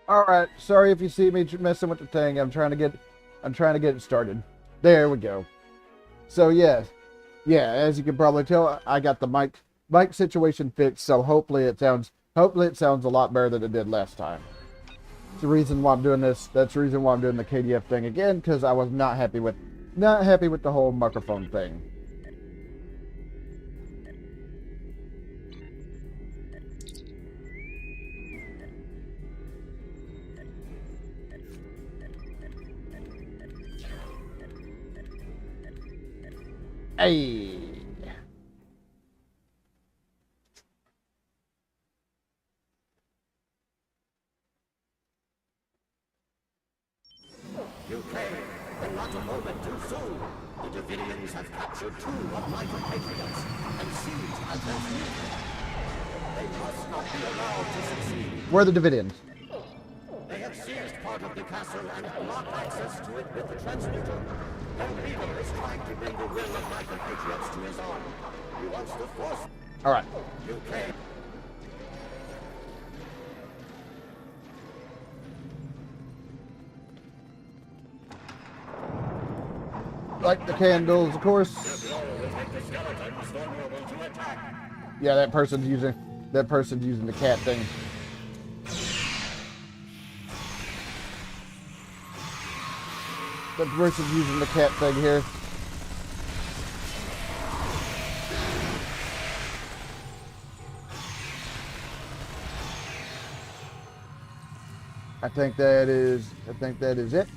All right, sorry if you see me messing with the thing. I'm trying to get it started. There we go. So yeah, as you can probably tell, I got the mic situation fixed. So hopefully it sounds a lot better than it did last time. That's the reason why I'm doing this. That's the reason why I'm doing the KDF thing again, because I was not happy with the whole microphone thing. Hey. You came, and not a moment too soon. The Davidians have captured 2 of my compatriots and sieged Alta's unit. They must not be allowed to succeed. Where are the Davidians? They have seized part of the castle and blocked access to it with the transmitter. Their leader is trying to bring the will of my compatriots to his own. He wants to force... All right. You came. Like the candles, of course. Yeah, that person's using the cat thing. That person's using the cat thing here. I think that is it.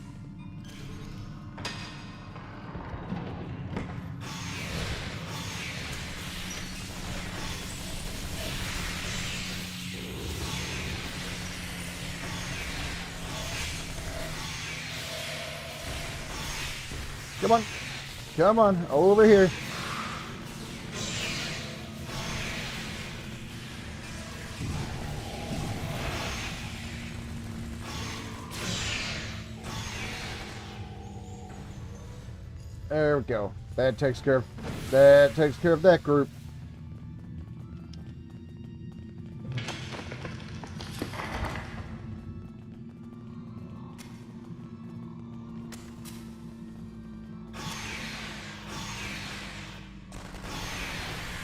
Come on, over here. There we go. That takes care of that group.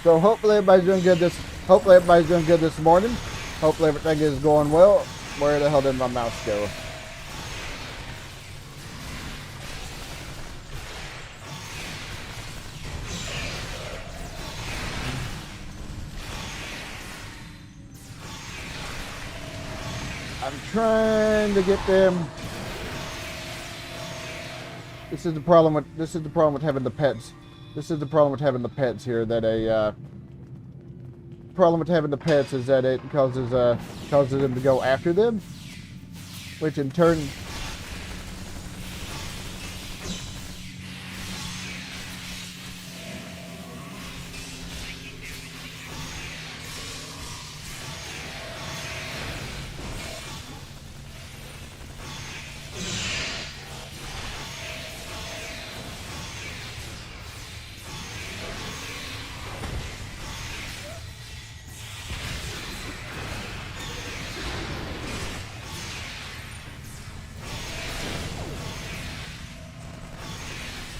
So hopefully everybody's doing good this morning. Hopefully everything is going well. Where the hell did my mouse go? I'm trying to get them. This is the problem with having the pets. This is the problem with having the pets here. Problem with having the pets is that it causes them to go after them, which in turn.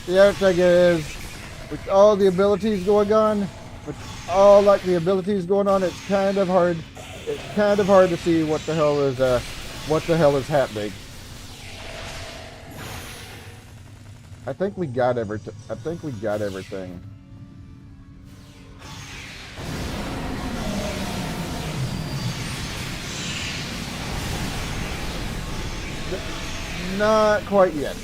The other thing is, with all the abilities going on, it's kind of hard. It's kind of hard to see what the hell is happening. I think we got everything. Not quite yet.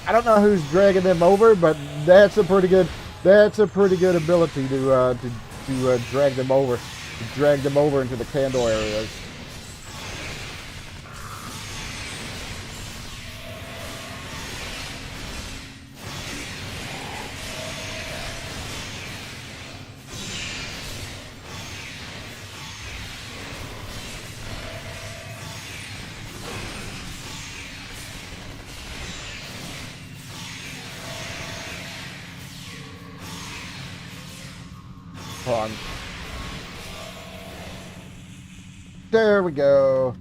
I don't know who's dragging them over, but that's a pretty good ability to drag them over into the candle areas. Hold on. There we go.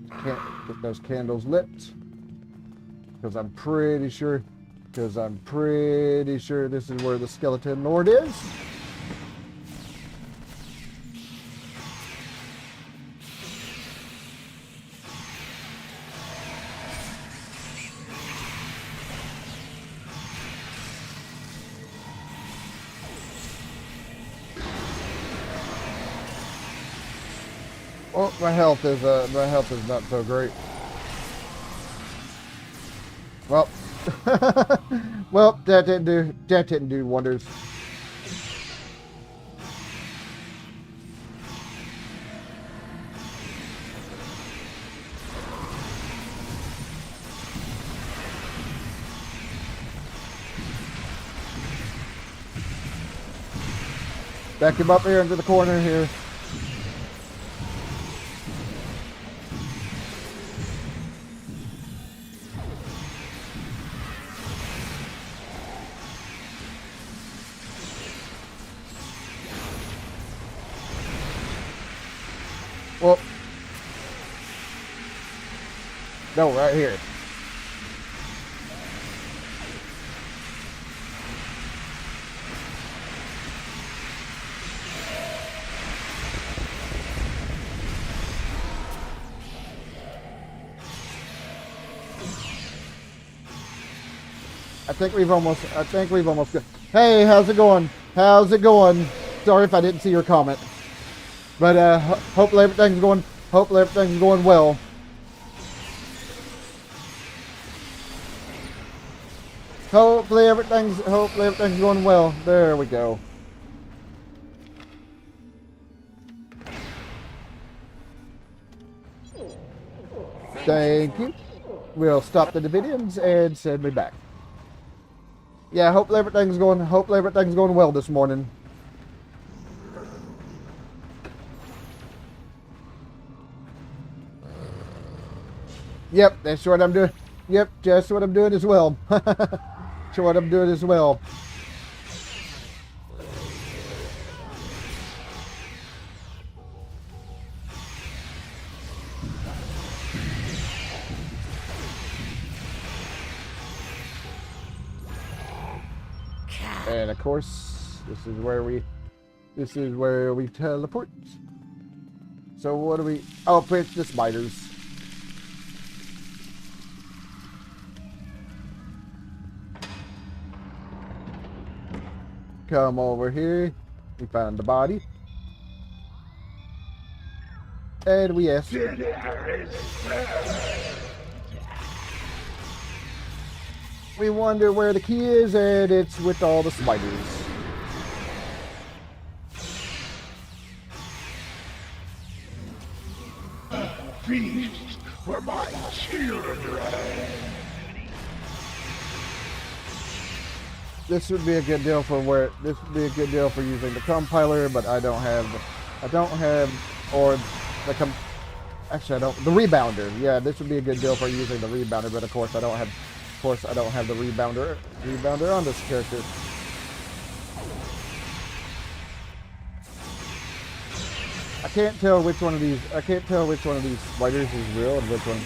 Can't get those candles lit because I'm pretty sure this is where the skeleton lord is. Oh, my health is not so great. Well, well, that didn't do wonders. Back him up here into the corner here. Well, no, right here. I think we've almost got. Hey, how's it going? How's it going? Sorry if I didn't see your comment. But hopefully everything's going well. Hopefully everything's going well. There we go. Thank you. We'll stop the Davidians and send me back. Yeah, hopefully everything's going well this morning. Yep, that's what I'm doing. Yep, just what I'm doing as well. That's what I'm doing as well. And of course, this is where we teleport. So what do we? Oh, it's the spiders. Come over here. We found the body. And we asked. We wonder where the key is, and it's with all the spiders. Feast for my children. This would be a good deal for using the compiler, but I don't have, or the the rebounder. Yeah, this would be a good deal for using the rebounder, but of course I don't have the rebounder on this character. I can't tell which one of these spiders is real and which one.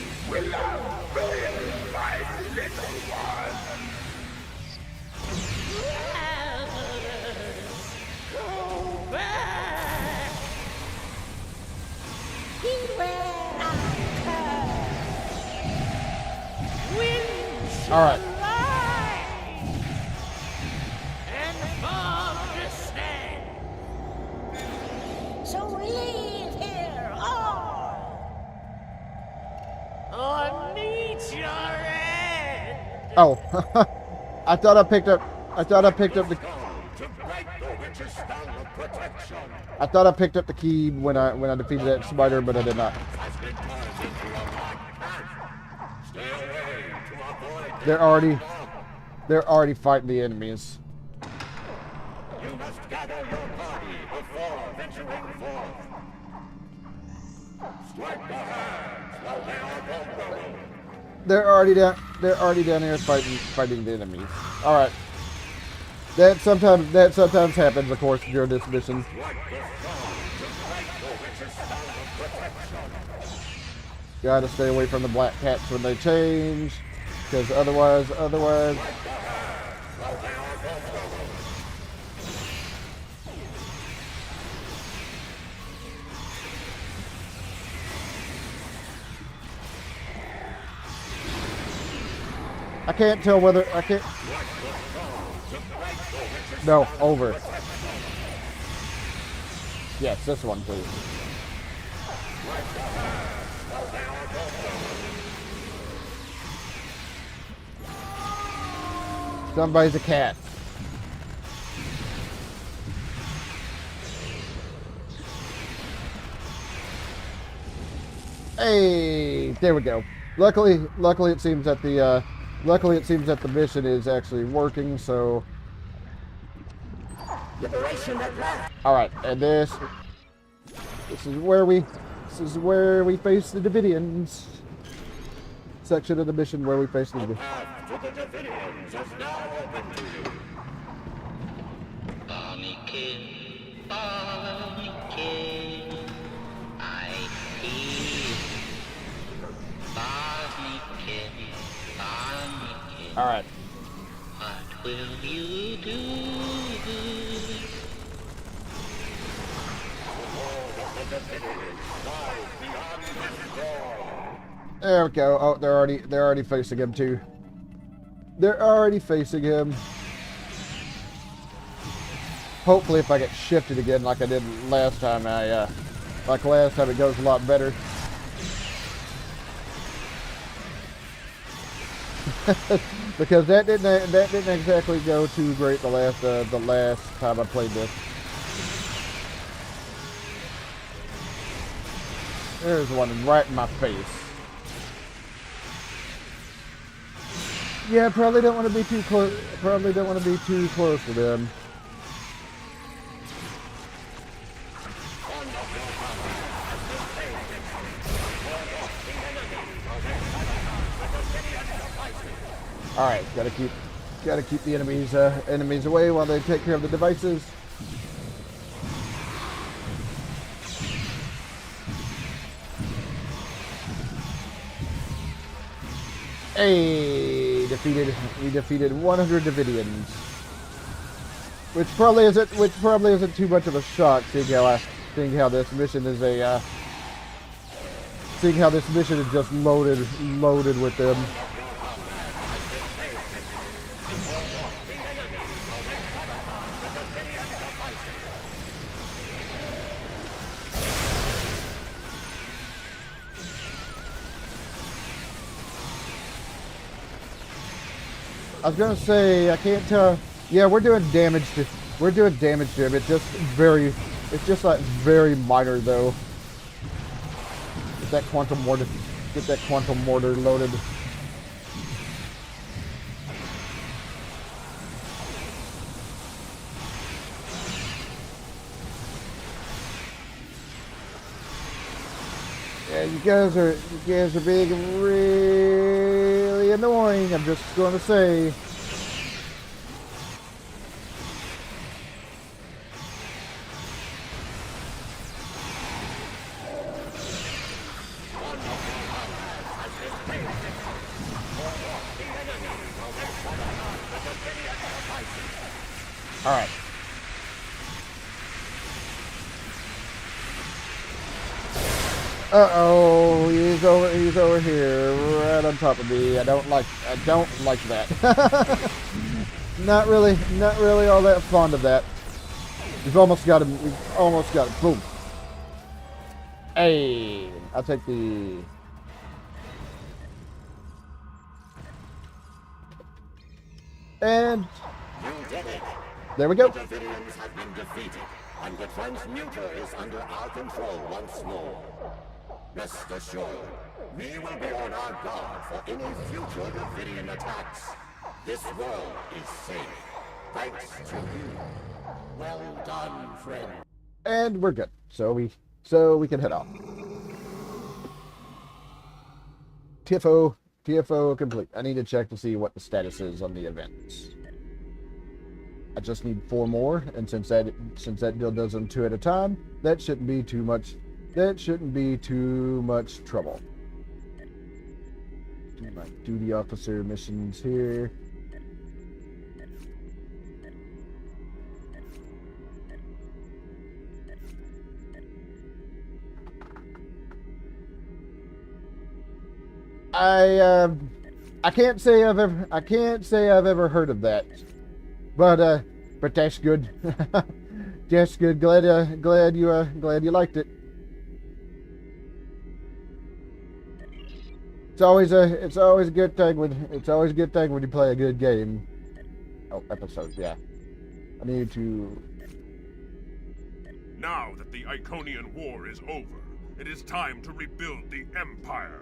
All right. So leave here all Oh, I thought I picked up. I thought I picked up the. To break the witch's spell of protection. I thought I picked up the key when I defeated that spider, but I did not. Has been turned into a black cat. Stay away to avoid They're already fighting the enemies. You must gather your party before venturing forth. Strike the hands while they are vulnerable. They're already down here fighting the enemies. All right. That sometimes happens, of course, during this mission. Gotta stay away from the black cats when they change, because otherwise. I can't tell whether I can't. No, over. Yes, this one, please. Somebody's a cat. Hey, there we go. Luckily it seems that the mission is actually working. So, Liberation at last. all right, and this is where we face the Davidians. Section of the mission where we face the Davidians. Path to the Davidians is now open to you. Barneykin, Barneykin, I hear. Barneykin, Barneykin. All right. What will you do? There we go. Oh, they're already facing him too. They're already facing him. Hopefully, if I get shifted again like I did last time, last time it goes a lot better. Because that didn't exactly go too great the last time I played this. There's one right in my face. Yeah, probably don't want to be too close. Probably don't want to be too close to them. All right, gotta keep the enemies away while they take care of the devices. Hey, we defeated 100 Davidians, which probably isn't too much of a shock, seeing how this mission is just loaded with them. I was gonna say, I can't tell. Yeah, we're doing damage to him. It's just like very minor though. Get that quantum mortar loaded. Yeah, you guys are being really annoying. I'm just going to say. All right. Uh-oh, he's over here, right on top of me. I don't like that. Not really all that fond of that. We've almost got him. Boom. Hey, I'll take the. And You did it! there we go. The Davidians have been defeated, and the transmuter is under our control once more. Rest assured, we will be on our guard for any future Davidian attacks. This world is safe, thanks to you. Well done, friend. And we're good. So we can head off. TFO complete. I need to check to see what the status is on the events. I just need 4 more, and since that deal does them 2 at a time, that shouldn't be too much. That shouldn't be too much trouble. Do my duty officer missions here. I can't say I've ever heard of that, but that's good. That's good. Glad you liked it. It's always a good thing when you play a good game. Oh, episodes, yeah. I need to. Now that the Iconian War is over, it is time to rebuild the Empire.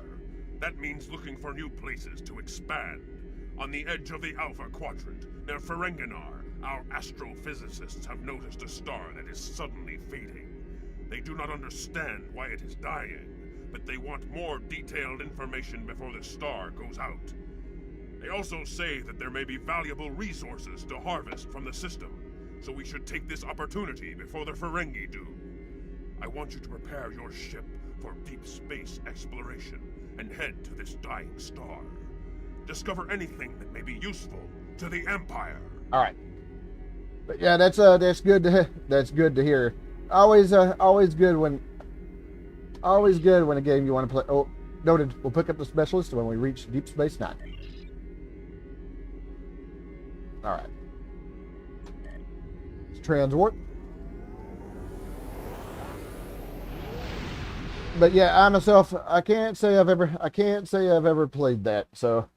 That means looking for new places to expand. On the edge of the Alpha Quadrant, near Ferenginar, our astrophysicists have noticed a star that is suddenly fading. They do not understand why it is dying, but they want more detailed information before the star goes out. They also say that there may be valuable resources to harvest from the system, so we should take this opportunity before the Ferengi do. I want you to prepare your ship for deep space exploration and head to this dying star. Discover anything that may be useful to the Empire. All right. But yeah, that's good to hear. Always good when a game you want to play. Oh, noted. We'll pick up the specialist when we reach Deep Space Nine. All right. It's transwarp. But yeah, I myself, I can't say I've ever played that. So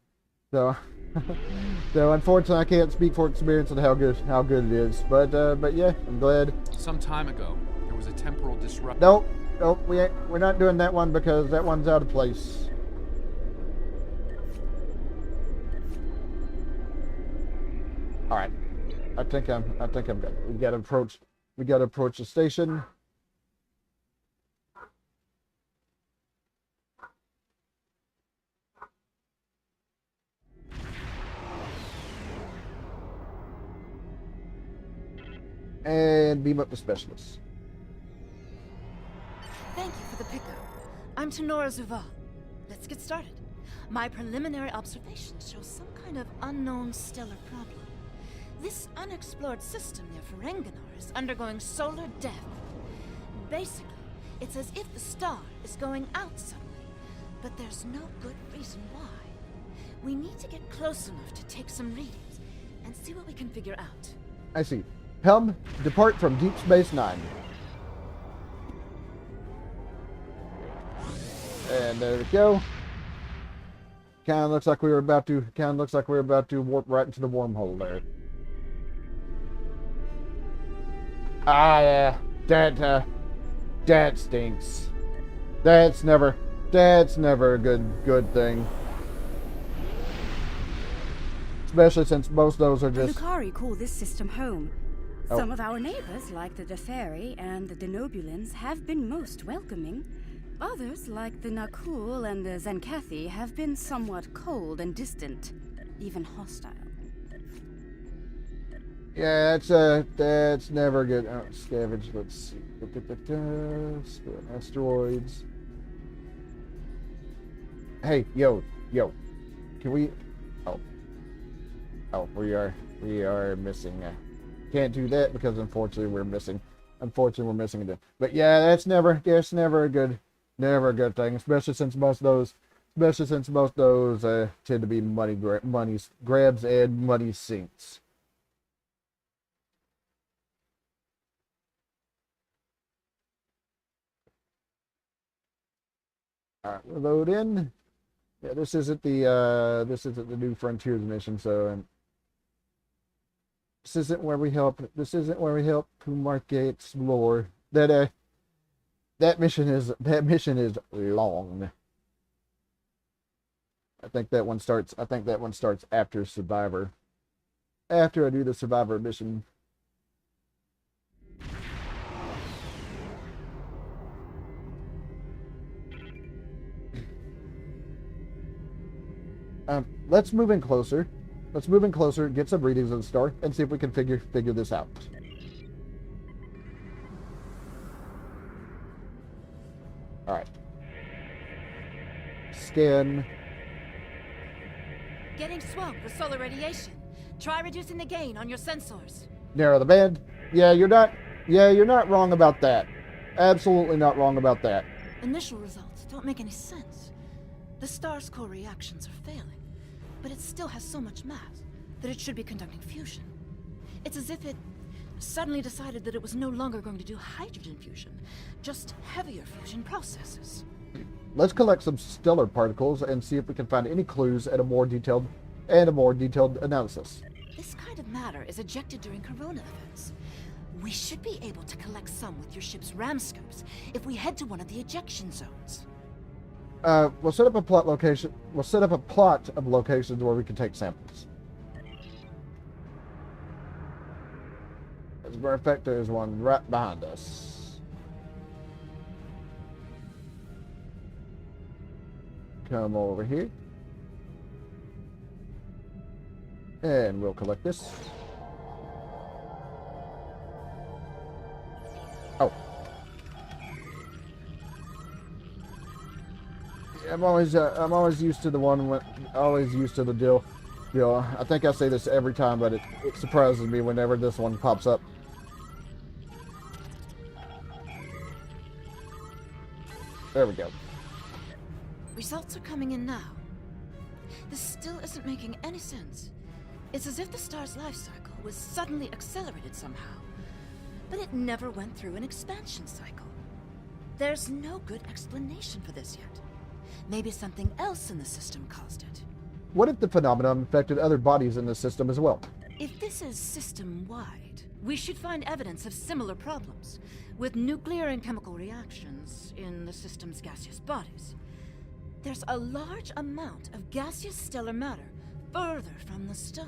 unfortunately, I can't speak for experience on how good it is. But yeah, I'm glad. Some time ago, there was a temporal disruption. Nope, we're not doing that one because that one's out of place. All right, I think I'm good. We got to approach the station. And beam up the specialist. Thank you for the pickup. I'm Tenora Zuval. Let's get started. My preliminary observations show some kind of unknown stellar problem. This unexplored system near Ferenginar is undergoing solar death. Basically, it's as if the star is going out suddenly, but there's no good reason why. We need to get close enough to take some readings and see what we can figure out. I see. Helm, depart from Deep Space Nine. And there we go. Kind of looks like we were about to warp right into the wormhole there. Ah, yeah. That stinks. That's never a good thing. Especially since most of those are The just. Lucari call this system home. Oh. Some of our neighbors, like the Deferi and the Denobulans, have been most welcoming. Others, like the Nakul and the Zenkathi, have been somewhat cold and distant, even hostile. Yeah, that's never good. Oh, scavenge. Let's see. Asteroids. Hey, yo. Can we? Oh, we are missing. Can't do that because unfortunately we're missing it. But yeah, that's never a good thing, especially since most of those tend to be money grabs and money sinks. All right, we'll load in. Yeah, this isn't the New Frontiers mission, so This isn't where we help. This isn't where we help Pumarque explore. That mission is long. I think that one starts after Survivor. After I do the Survivor mission. Let's move in closer. Let's move in closer, get some readings of the star, and see if we can figure this out. Alright. Scan. Getting swamped with solar radiation. Try reducing the gain on your sensors. Narrow the band. Yeah, you're not wrong about that. Absolutely not wrong about that. Initial results don't make any sense. The star's core reactions are failing, but it still has so much mass that it should be conducting fusion. It's as if it suddenly decided that it was no longer going to do hydrogen fusion, just heavier fusion processes. Let's collect some stellar particles and see if we can find any clues and a more detailed analysis. This kind of matter is ejected during corona events. We should be able to collect some with your ship's ram scopes if we head to one of the ejection zones. We'll set up a plot location. We'll set up a plot of locations where we can take samples. As a matter of fact, there's one right behind us. Come over here. And we'll collect this. Oh. I'm always used to the one, always used to the deal. I think I say this every time, but it surprises me whenever this one pops up. There we go. Results are coming in now. This still isn't making any sense. It's as if the star's life cycle was suddenly accelerated somehow, but it never went through an expansion cycle. There's no good explanation for this yet. Maybe something else in the system caused it. What if the phenomenon affected other bodies in the system as well? If this is system-wide, we should find evidence of similar problems, with nuclear and chemical reactions in the system's gaseous bodies. There's a large amount of gaseous stellar matter further from the star.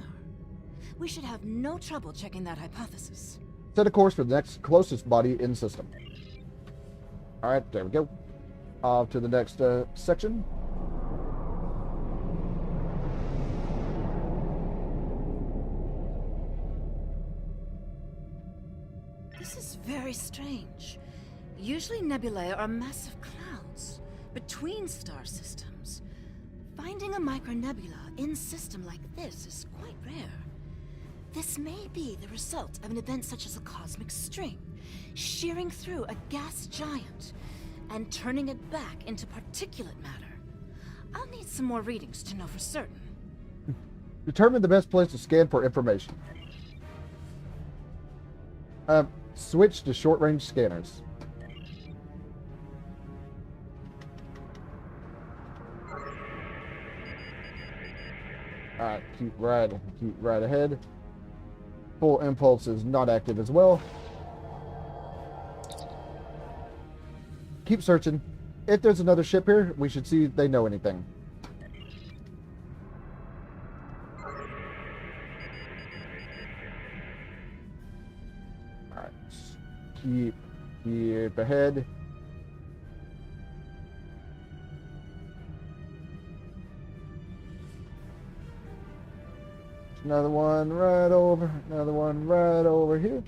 We should have no trouble checking that hypothesis. Set a course for the next closest body in system. Alright, there we go. Off to the next section. This is very strange. Usually nebulae are massive clouds between star systems. Finding a micronebula in a system like this is quite rare. This may be the result of an event such as a cosmic string, shearing through a gas giant and turning it back into particulate matter. I'll need some more readings to know for certain. Determine the best place to scan for information. Switch to short-range scanners. Alright, keep right ahead. Full impulse is not active as well. Keep searching. If there's another ship here, we should see if they know anything. Alright. Keep ahead. Another one right over here.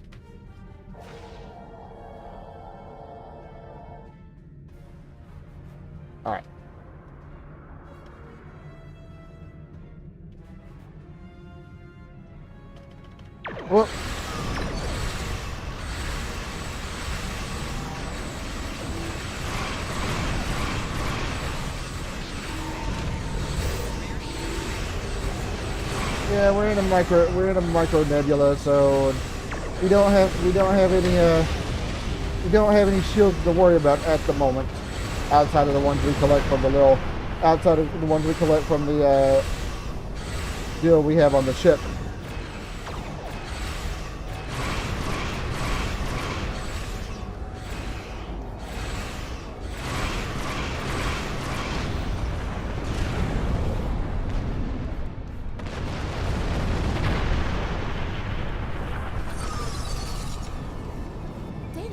All right. Well, yeah, we're in a micro nebula, so we don't have any shields to worry about at the moment, outside of the ones we collect from the deal we have on the ship.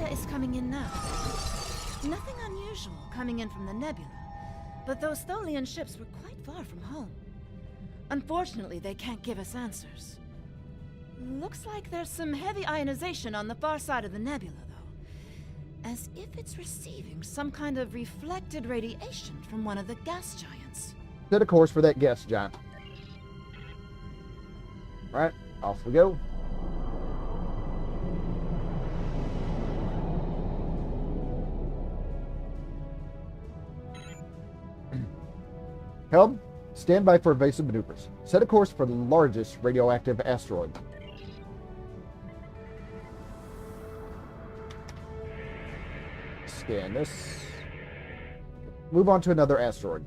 data is coming in now. Nothing unusual coming in from the nebula, but those Tholian ships were quite far from home. Unfortunately, they can't give us answers. Looks like there's some heavy ionization on the far side of the nebula, though. As if it's receiving some kind of reflected radiation from one of the gas giants. Set a course for that gas giant. Alright, off we go. Helm, stand by for evasive maneuvers. Set a course for the largest radioactive asteroid. Scan this. Move on to another asteroid.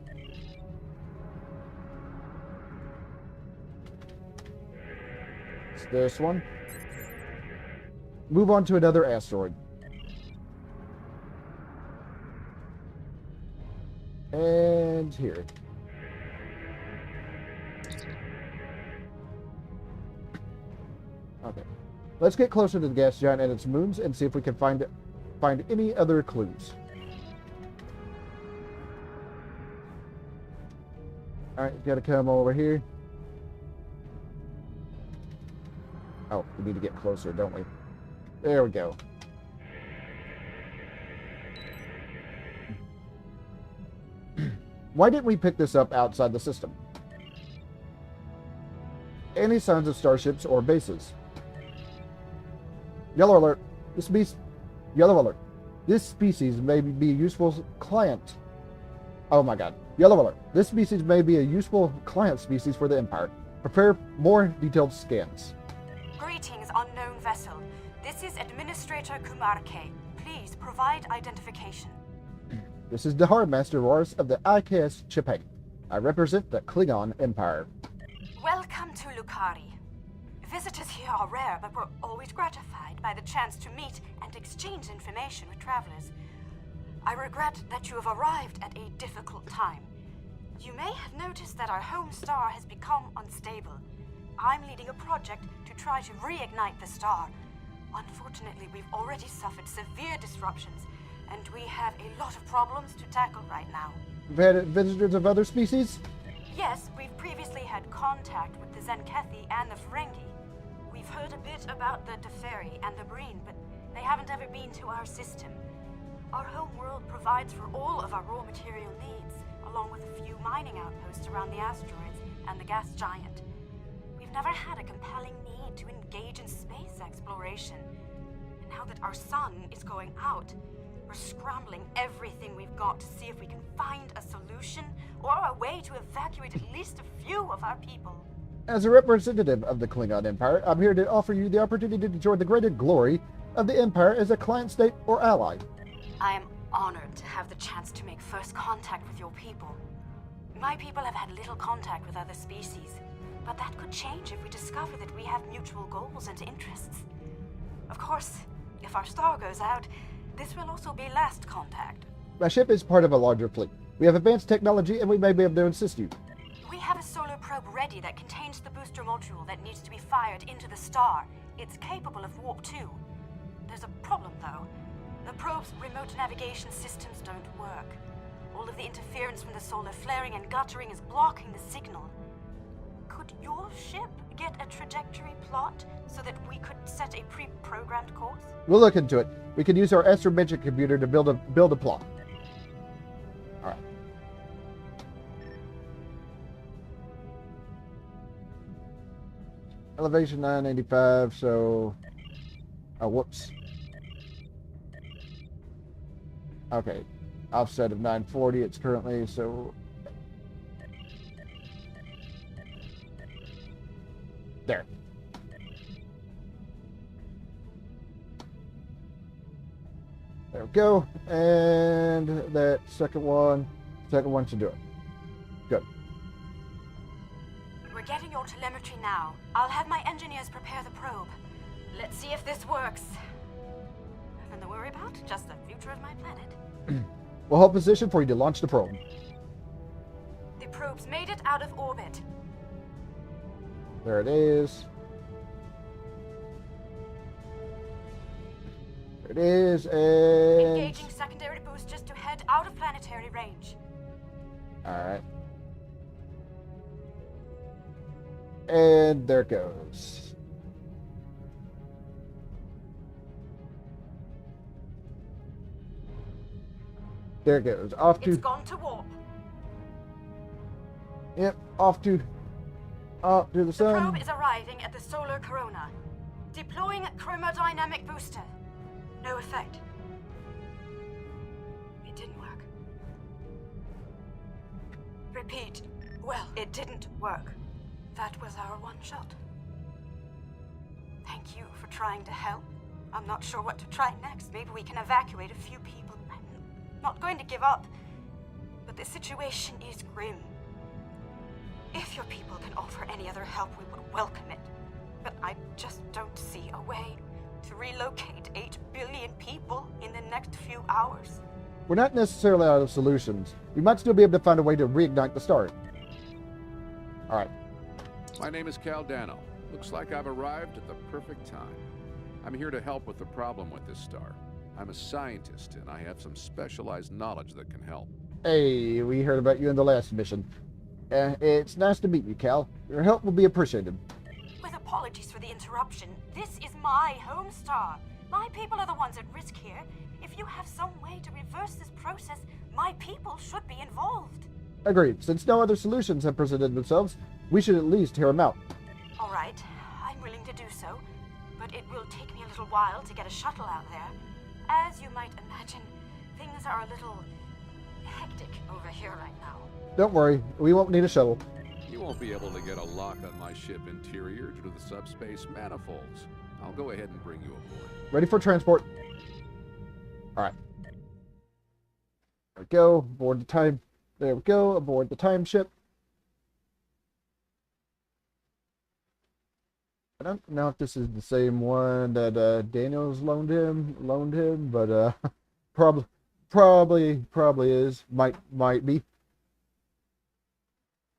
It's this one. Move on to another asteroid. And here. Okay. Let's get closer to the gas giant and its moons and see if we can find any other clues. Alright, gotta come over here. Oh, we need to get closer, don't we? There we go. Why didn't we pick this up outside the system? Any signs of starships or bases? Yellow alert. Yellow alert. This species may be a useful client. Oh my god. Yellow alert. This species may be a useful client species for the Empire. Prepare more detailed scans. Greetings, unknown vessel. This is Administrator Kumarke. Please provide identification. This is Dahar, Master Roris of the IKS Chipeng. I represent the Klingon Empire. Welcome to Lukari. Visitors here are rare, but we're always gratified by the chance to meet and exchange information with travelers. I regret that you have arrived at a difficult time. You may have noticed that our home star has become unstable. I'm leading a project to try to reignite the star. Unfortunately, we've already suffered severe disruptions, and we have a lot of problems to tackle right now. You've had visitors of other species? Yes, we've previously had contact with the Zenkethi and the Ferengi. We've heard a bit about the Teferi and the Breen, but they haven't ever been to our system. Our home world provides for all of our raw material needs, along with a few mining outposts around the asteroids and the gas giant. We've never had a compelling need to engage in space exploration. And now that our sun is going out, we're scrambling everything we've got to see if we can find a solution or a way to evacuate at least a few of our people. As a representative of the Klingon Empire, I'm here to offer you the opportunity to join the greater glory of the Empire as a client state or ally. I am honored to have the chance to make first contact with your people. My people have had little contact with other species, but that could change if we discover that we have mutual goals and interests. Of course, if our star goes out, this will also be last contact. My ship is part of a larger fleet. We have advanced technology and we may be able to assist you. We have a solar probe ready that contains the booster module that needs to be fired into the star. It's capable of warp 2. There's a problem, though. The probe's remote navigation systems don't work. All of the interference from the solar flaring and guttering is blocking the signal. Could your ship get a trajectory plot so that we could set a pre-programmed course? We'll look into it. We can use our astrometric computer to build a plot. All right. Elevation 985, so... Oh, whoops. Okay. Offset of 940, it's currently, so... There. There we go. And that second one should do it. Good. We're getting your telemetry now. I'll have my engineers prepare the probe. Let's see if this works. Nothing to worry about, just the future of my planet. We'll hold position for you to launch the probe. The probe's made it out of orbit. There it is. There it is, and... Engaging secondary boosters to head out of planetary range. Alright. And there it goes. There it goes. Off to... It's gone to warp. Yep, off to the The sun. probe is arriving at the solar corona. Deploying chromodynamic booster. No effect. It didn't work. Repeat. Well, it didn't work. That was our one shot. Thank you for trying to help. I'm not sure what to try next. Maybe we can evacuate a few people. I'm not going to give up. But the situation is grim. If your people can offer any other help, we would welcome it. But I just don't see a way to relocate 8 billion people in the next few hours. We're not necessarily out of solutions. We might still be able to find a way to reignite the star. Alright. My name is Caldano. Looks like I've arrived at the perfect time. I'm here to help with the problem with this star. I'm a scientist, and I have some specialized knowledge that can help. Hey, we heard about you in the last mission. It's nice to meet you, Cal. Your help will be appreciated. With apologies for the interruption, this is my home star. My people are the ones at risk here. If you have some way to reverse this process, my people should be involved. Agreed. Since no other solutions have presented themselves, we should at least hear them out. All right, I'm willing to do so, but it will take me a little while to get a shuttle out there. As you might imagine, things are a little hectic over here right now. Don't worry, we won't need a shuttle. You won't be able to get a lock on my ship interior due to the subspace manifolds. I'll go ahead and bring you aboard. Ready for transport. Alright. There we go. Aboard the time. There we go. Aboard the time ship. I don't know if this is the same one that Daniels loaned him, but probably is. Might be.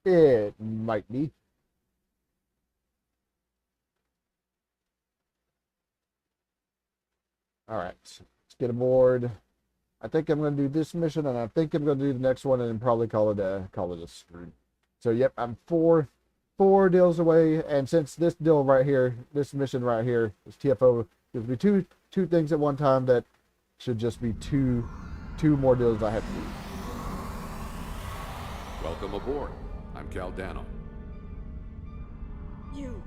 It might be. Alright, let's get aboard. I think I'm going to do this mission, and I think I'm going to do the next one, and then probably call it a screw. So, yep, I'm four deals away, and since this deal right here, this mission right here, this TFO, gives me two things at one time, that should just be two more deals I have to do. Welcome aboard. I'm Caldano. You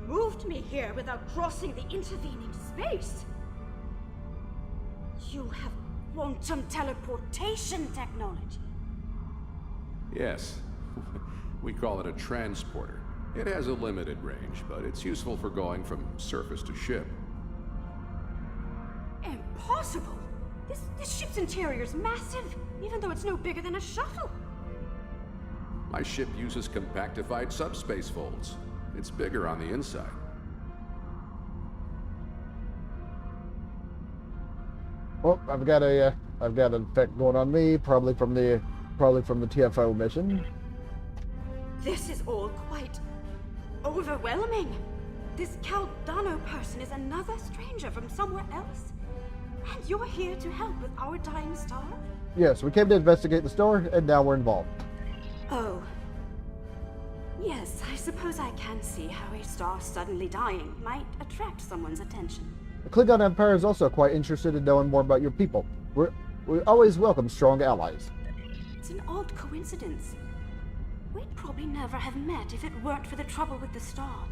moved me here without crossing the intervening space. You have quantum teleportation technology. Yes. We call it a transporter. It has a limited range, but it's useful for going from surface to ship. Impossible! This ship's interior is massive, even though it's no bigger than a shuttle. My ship uses compactified subspace folds. It's bigger on the inside. Well, I've got an effect going on me, probably from the TFO mission. This is all quite overwhelming. This Caldano person is another stranger from somewhere else, and you're here to help with our dying star? Yes, we came to investigate the star, and now we're involved. Oh. Yes, I suppose I can see how a star suddenly dying might attract someone's attention. The Klingon Empire is also quite interested in knowing more about your people. We always welcome strong allies. It's an odd coincidence. We'd probably never have met if it weren't for the trouble with the star.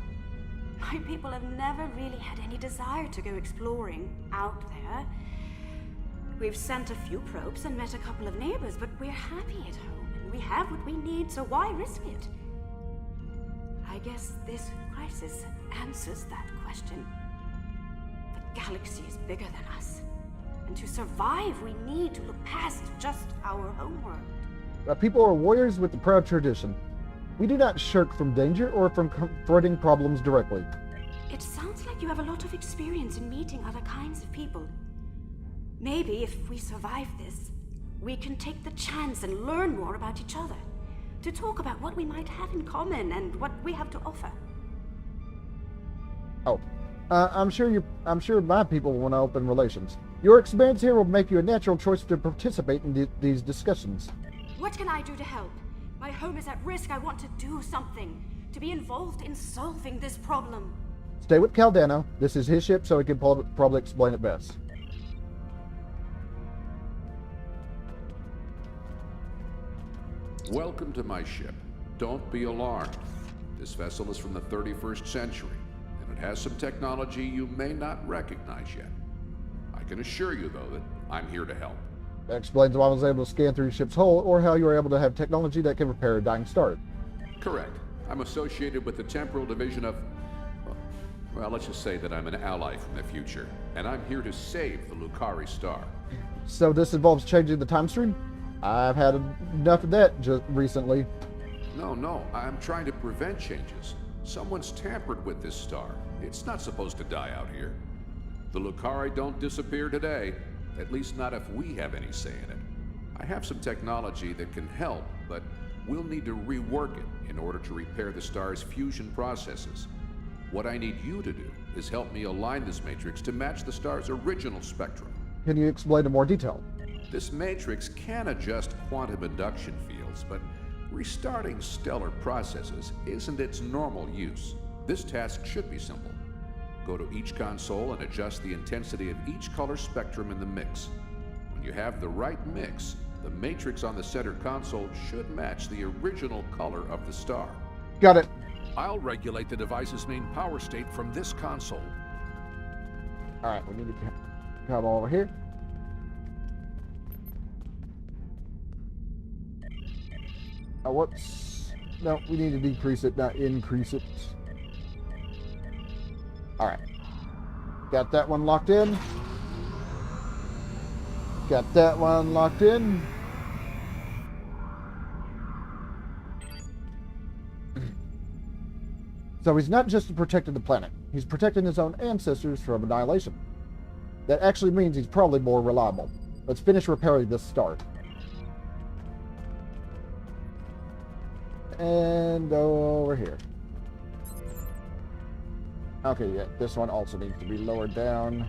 My people have never really had any desire to go exploring out there. We've sent a few probes and met a couple of neighbors, but we're happy at home, and we have what we need, so why risk it? I guess this crisis answers that question. The galaxy is bigger than us, and to survive, we need to look past just our homeworld. Our people are warriors with the proud tradition. We do not shirk from danger or from confronting problems directly. It sounds like you have a lot of experience in meeting other kinds of people. Maybe if we survive this, we can take the chance and learn more about each other, to talk about what we might have in common and what we have to offer. Oh, I'm sure my people want to open relations. Your experience here will make you a natural choice to participate in these discussions. What can I do to help? My home is at risk. I want to do something. To be involved in solving this problem. Stay with Caldano. This is his ship, so he can probably explain it best. Welcome to my ship. Don't be alarmed. This vessel is from the 31st century, and it has some technology you may not recognize yet. I can assure you, though, that I'm here to help. That explains why I was able to scan through your ship's hull, or how you were able to have technology that can repair a dying star. Correct. I'm associated with the temporal division of... Well, let's just say that I'm an ally from the future, and I'm here to save the Lucari star. So this involves changing the time stream? I've had enough of that just recently. No, I'm trying to prevent changes. Someone's tampered with this star. It's not supposed to die out here. The Lucari don't disappear today, at least not if we have any say in it. I have some technology that can help, but we'll need to rework it in order to repair the star's fusion processes. What I need you to do is help me align this matrix to match the star's original spectrum. Can you explain in more detail? This matrix can adjust quantum induction fields, but restarting stellar processes isn't its normal use. This task should be simple. Go to each console and adjust the intensity of each color spectrum in the mix. When you have the right mix, the matrix on the center console should match the original color of the star. Got it. I'll regulate the device's main power state from this console. Alright, we need to come over here. Whoops. No, we need to decrease it, not increase it. Alright. Got that one locked in. Got that one locked in. So he's not just protecting the planet. He's protecting his own ancestors from annihilation. That actually means he's probably more reliable. Let's finish repairing this star. And go over here. Okay, yeah, this one also needs to be lowered down.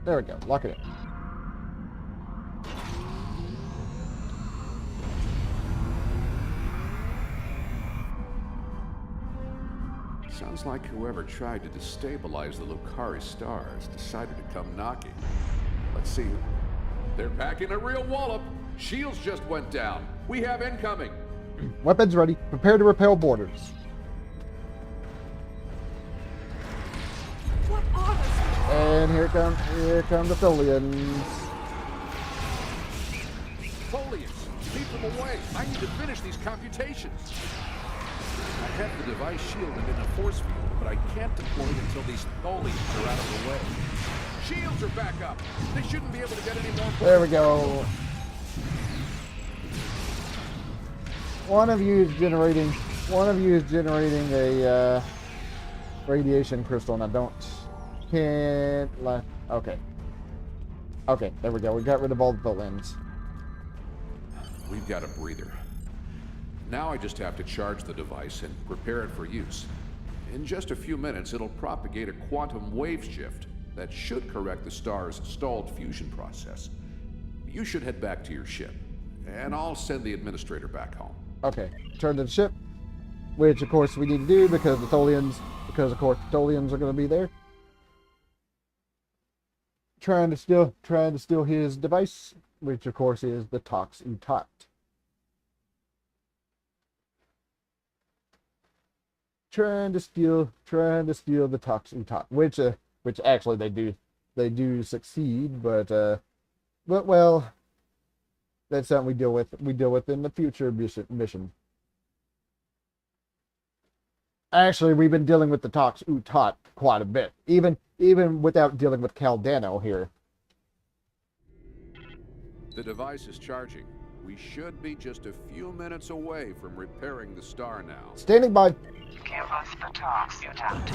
There we go, lock it in. Sounds like whoever tried to destabilize the Lucari star has decided to come knocking. Let's see. They're packing a real wallop. Shields just went down. We have incoming. Weapons ready. Prepare to repel borders. What are those? And here come the Tholians. Folius, keep them away. I need to finish these computations. I have the device shielded in a force field, but I can't deploy it until these Tholians are out of the way. Shields are back up. They shouldn't be able to get any more. There we go. One of you is generating a radiation crystal, and okay. Okay, there we go. We got rid of all the Tholians. We've got a breather. Now I just have to charge the device and prepare it for use. In just a few minutes, it'll propagate a quantum wave shift that should correct the star's stalled fusion process. You should head back to your ship, and I'll send the administrator back home. Okay, turn to the ship, which of course we need to do because of course the Tholians are going to be there. Trying to steal his device, which of course is the Tox Utot. Trying to steal the Tox Utot, which actually they do succeed, but well, that's something we deal with in the future mission. Actually, we've been dealing with the Tox Utot quite a bit, even without dealing with Caldano here. The device is charging. We should be just a few minutes away from repairing the star now. Standing by. Give us the Tox Utot.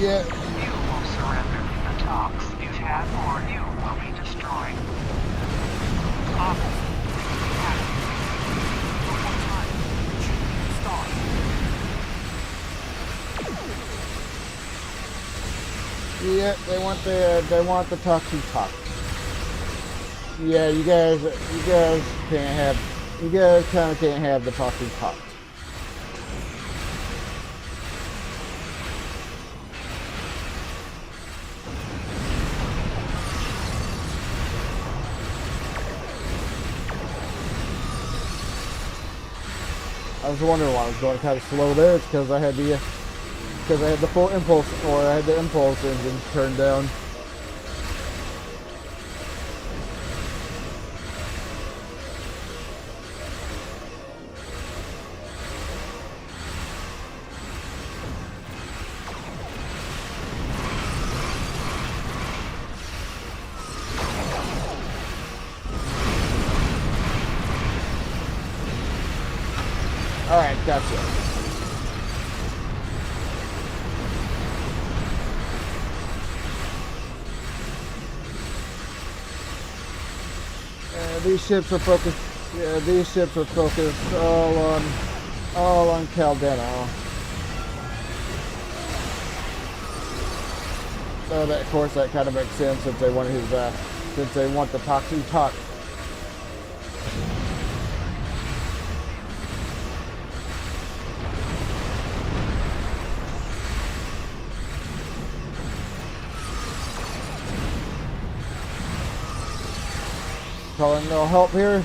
Yeah. You will surrender to the Tox, Mutant, or you will be destroyed. Officer, Captain. One more time. Start. Yeah, they want the toxic talk. Yeah, you guys can't have, you guys kind of can't have the toxic talk. I was wondering why I was going kind of slow there. It's because I had the full impulse, or I had the impulse engine turned down. All right, gotcha. These ships are focused. Yeah, these ships are focused all on Caldeno. So that, of course, that kind of makes sense since they want since they want the toxic talk. Calling no help here.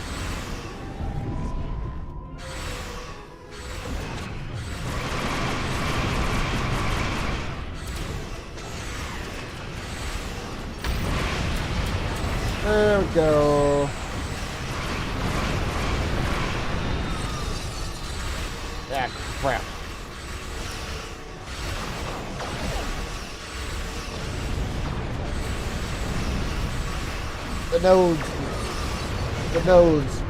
There we go. Ah, crap.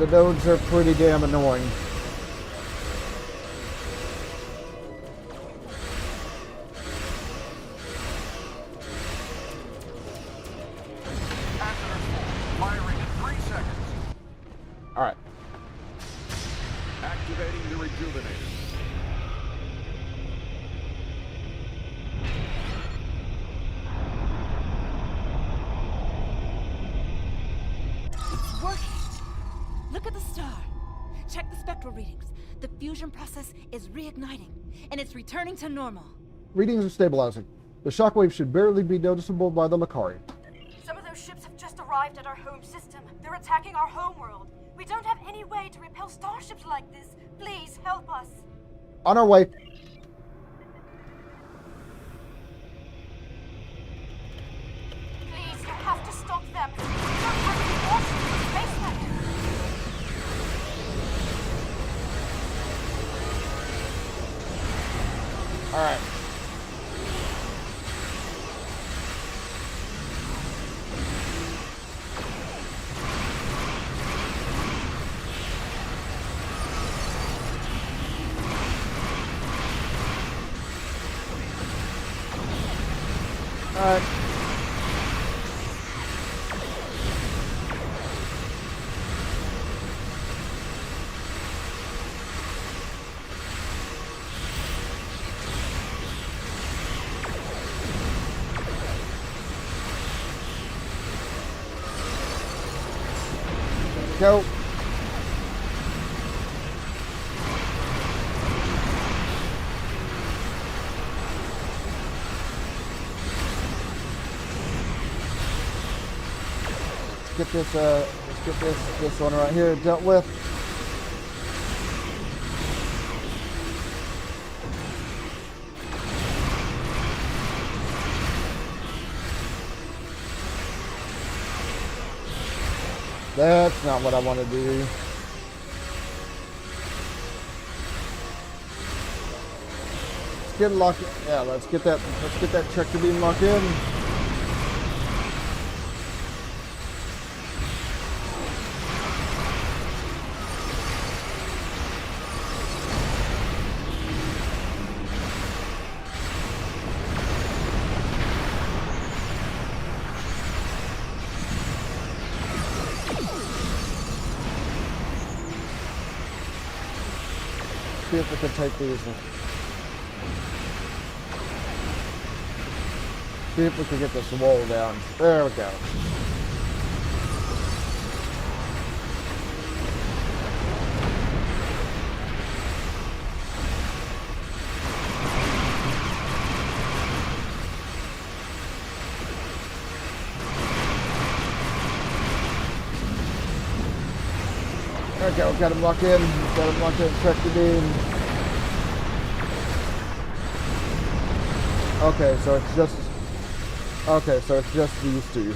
The nodes are pretty damn annoying. Firing in 3 seconds. All right. Activating the rejuvenator. It's working. Look at the star. Check the spectral readings. The fusion process is reigniting, and it's returning to normal. Readings are stabilizing. The shockwave should barely be noticeable by the Lucari. Some of those ships have just arrived at our home system. They're attacking our homeworld. We don't have any way to repel starships like this. Please help us. On our way. Please, you have to stop them. We don't have any warships in space left. All right. All right. Go. Let's get this one right here dealt with. That's not what I want to do. Let's get locked. Yeah, let's get that tractor beam locked in. see if we can take these. See if we can get this wall down. There we go. There we go, got him locked in, check the beam. Okay, so it's just these two.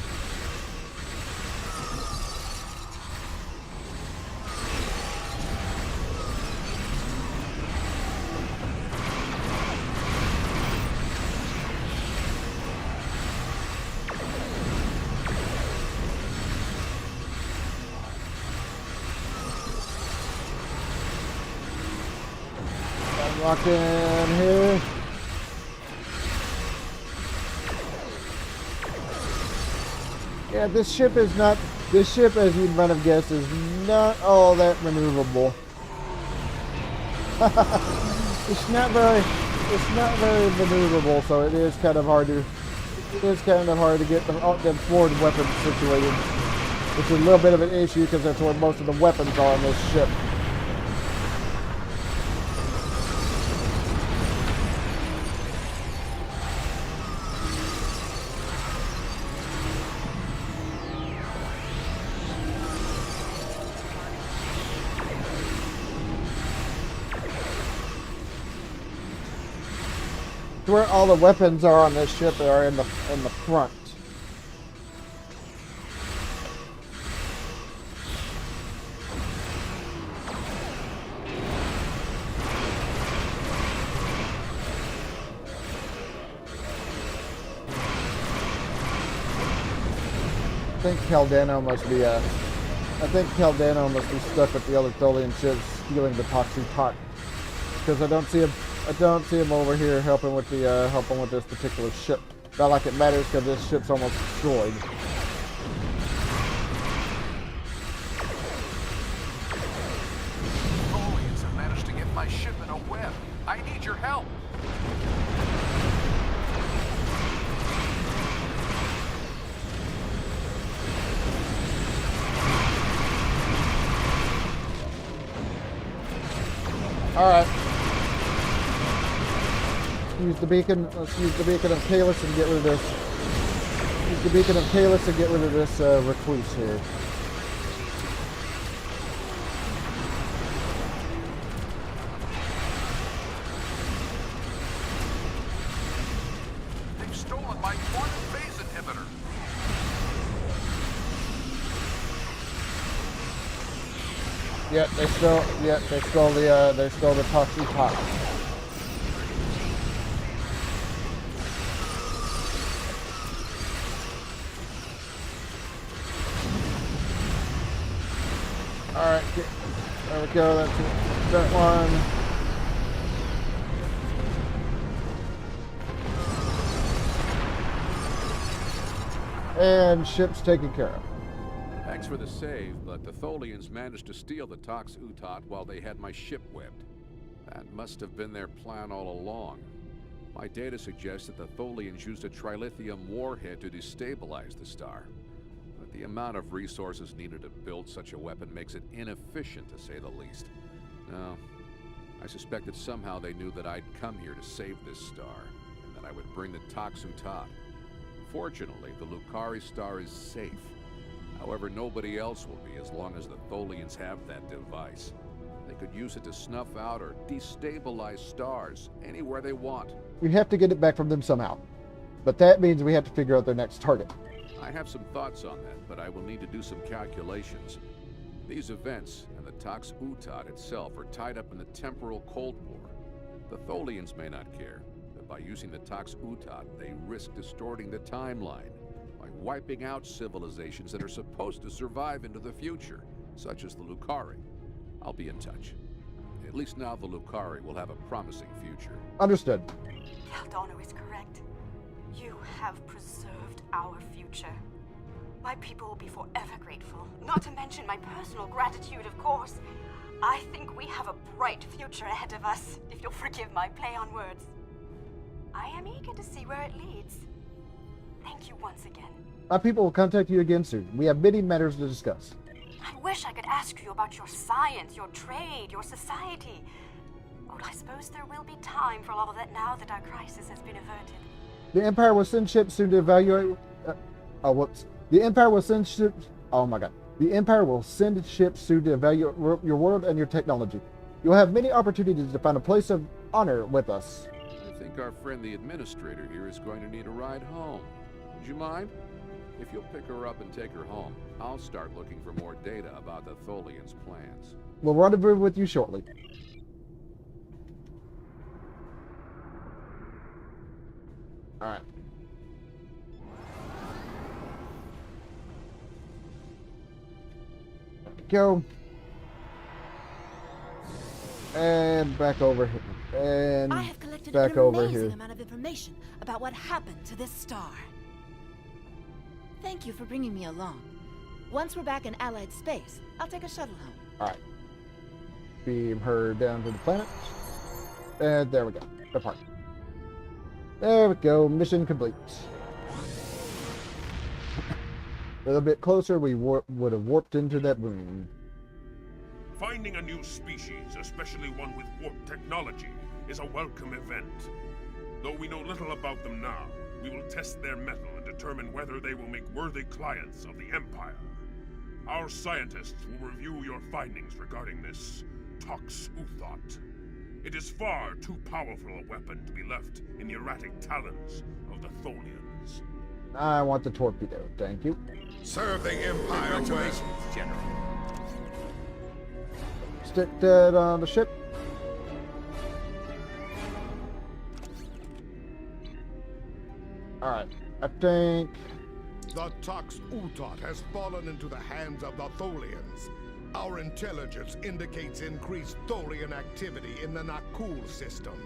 Locked in here. Yeah, this ship, as you might have guessed, is not all that maneuverable. it's not very maneuverable, so it is kind of hard to get the forward weapons situated, which is a little bit of an issue because that's where most of the weapons are on this ship. Where all the weapons are on this ship are in the front. I think Caldano must be stuck with the other Tholian ships stealing the Toxie-Tot, because I don't see him over here helping with this particular ship. Not like it matters because this ship's almost destroyed. Tholians have managed to get my ship in a web. I need your help. All right. Use the beacon. Let's use the beacon of Kalis and get rid of this. Use the beacon of Kalis and get rid of this recluse here. They've stolen my quantum phase inhibitor. Yeah, they stole the Toxie-Tot. Alright, there we go, that's that one. And ship's taken care of. Thanks for the save, but the Tholians managed to steal the Tox-Utot while they had my ship webbed. That must have been their plan all along. My data suggests that the Tholians used a trilithium warhead to destabilize the star. But the amount of resources needed to build such a weapon makes it inefficient, to say the least. No, I suspect that somehow they knew that I'd come here to save this star, and that I would bring the Tox-Utot. Fortunately, the Lucari star is safe. However, nobody else will be as long as the Tholians have that device. They could use it to snuff out or destabilize stars anywhere they want. We have to get it back from them somehow. But that means we have to figure out their next target. I have some thoughts on that, but I will need to do some calculations. These events and the Tox-Utot itself are tied up in the temporal Cold War. The Tholians may not care, but by using the Tox-Utot, they risk distorting the timeline by wiping out civilizations that are supposed to survive into the future, such as the Lucari. I'll be in touch. At least now the Lucari will have a promising future. Understood. Caldano is correct. You have preserved our future. My people will be forever grateful, not to mention my personal gratitude, of course. I think we have a bright future ahead of us, if you'll forgive my play on words. I am eager to see where it leads. Thank you once again. My people will contact you again soon. We have many matters to discuss. I wish I could ask you about your science, your trade, your society. Oh, I suppose there will be time for all of that now that our crisis has been averted. The Empire will send ships soon to evaluate... whoops. The Empire will send ships... Oh my god. The Empire will send ships soon to evaluate your world and your technology. You'll have many opportunities to find a place of honor with us. I think our friend the administrator here is going to need a ride home. Would you mind? If you'll pick her up and take her home, I'll start looking for more data about the Tholians' plans. We'll rendezvous with you shortly. Alright. Go. And back over here. And I have collected back an over amazing here. amount of information about what happened to this star. Thank you for bringing me along. Once we're back in Allied space, I'll take a shuttle home. Alright. Beam her down to the planet. And there we go. Depart. There we go. Mission complete. A little bit closer, we would have warped into that moon. Finding a new species, especially one with warp technology, is a welcome event. Though we know little about them now, we will test their mettle and determine whether they will make worthy clients of the Empire. Our scientists will review your findings regarding this Tox Uthot. It is far too powerful a weapon to be left in the erratic talons of the Tholians. I want the torpedo, thank you. Serve the Empire well. General. Stick that on the ship. Alright, I think... The Tox Uthot has fallen into the hands of the Tholians. Our intelligence indicates increased Tholian activity in the Nakul system.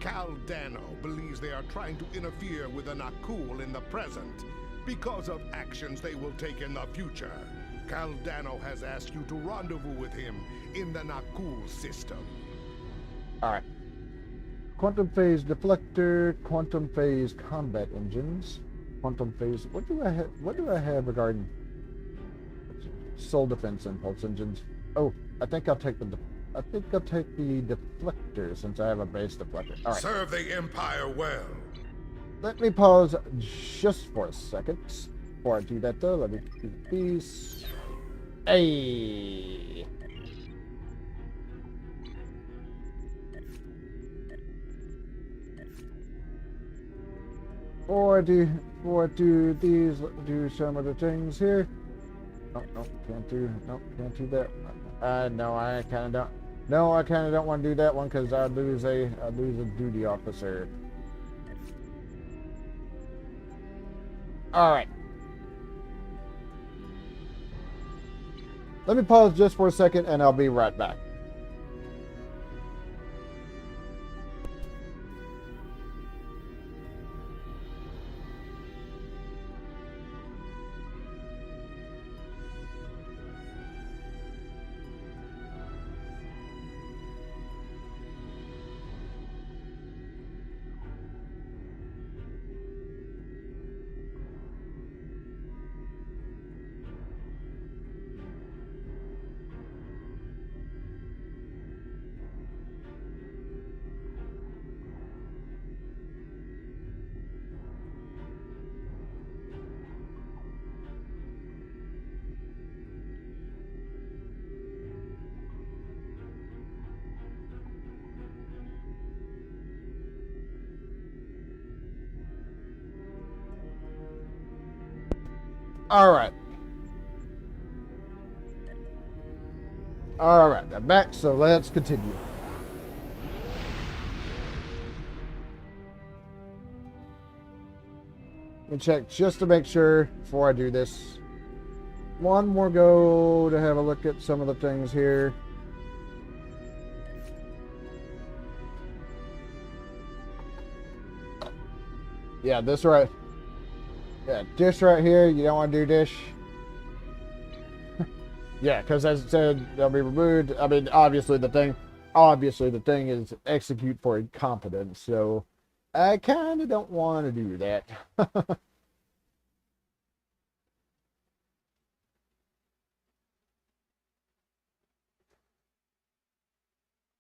Caldano believes they are trying to interfere with the Nakul in the present because of actions they will take in the future. Caldano has asked you to rendezvous with him in the Nakul system. Alright. Quantum phase deflector, quantum phase combat engines, quantum phase... What do I have regarding soul defense impulse engines? Oh, I think I'll take the deflector since I have a base deflector. Alright. Serve the Empire well. Let me pause just for a second. Before I do that though, let me do these. Hey! Before I do these, let me do some of the things here. No, can't do that. No, I kinda don't. No, I kinda don't want to do that one because I'd lose a duty officer. Alright. Let me pause just for a second and I'll be right back. Alright. Alright, I'm back, so let's continue. Let me check just to make sure before I do this. One more go to have a look at some of the things here. Yeah, this right. Yeah, dish right here. You don't want to do dish. Yeah, because as it said, they'll be removed. I mean, obviously the thing is execute for incompetence. So I kind of don't want to do that.